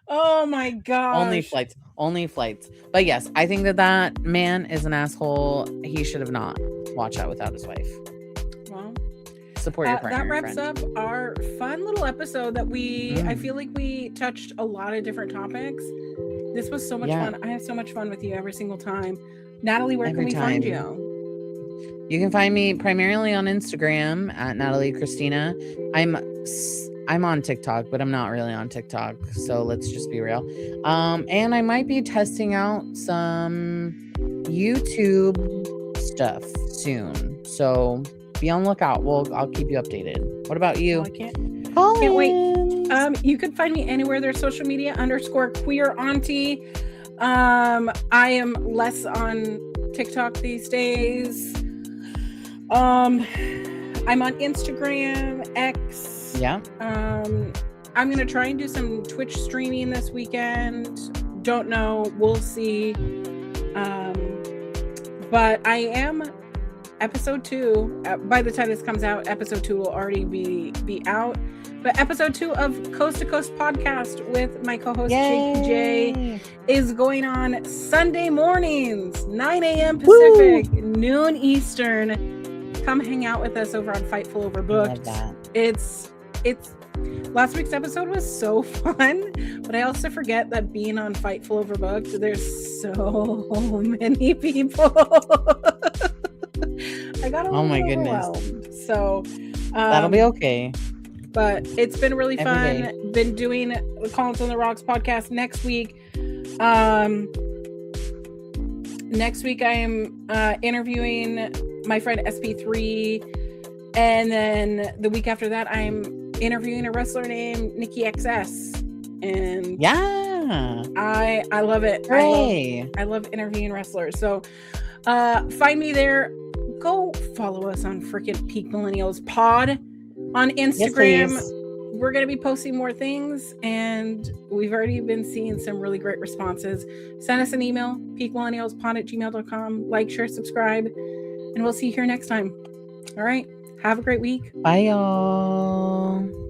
Oh my gosh. Only flights. But yes, I think that man is an asshole. He should have not watched that without his wife. Well, support your partner. That wraps up our fun little episode that I feel like we touched a lot of different topics. This was so much fun. I have so much fun with you every single time. Natalie, where can we find you? You can find me primarily on Instagram at Natalie Christina. I'm on TikTok, but I'm not really on TikTok. So let's just be real. And I might be testing out some YouTube stuff soon. So be on the lookout. I'll keep you updated. What about you? Oh, I can't wait. You can find me anywhere there's social media _queer auntie. I am less on TikTok these days. I'm on Instagram, X. Yeah. I'm gonna try and do some Twitch streaming this weekend. Don't know. We'll see. But I am episode 2. By the time this comes out, episode 2 will already be out. But episode 2 of Coast to Coast podcast with my co-host Jakey J is going on Sunday mornings, 9 a.m. Pacific, noon Eastern. Come hang out with us over on Fightful Over Booked. It's Last week's episode was so fun, but I also forget that being on Fightful Overbooked, there's so many people. I got a little overwhelmed. So that'll be okay. But it's been really fun. Been doing the Collins on the Rocks podcast next week. Next week I am interviewing my friend SP3, and then the week after that I'm interviewing a wrestler named Nikki XS, and I love it. I love interviewing wrestlers. So find me there. Go follow us on freaking Peak Millennials Pod on Instagram. Yes, we're going to be posting more things, and we've already been seeing some really great responses. Send us an email, peakmillennialspod@gmail.com. Like, share, subscribe, and we'll see you here next time. All right. Have a great week. Bye, y'all.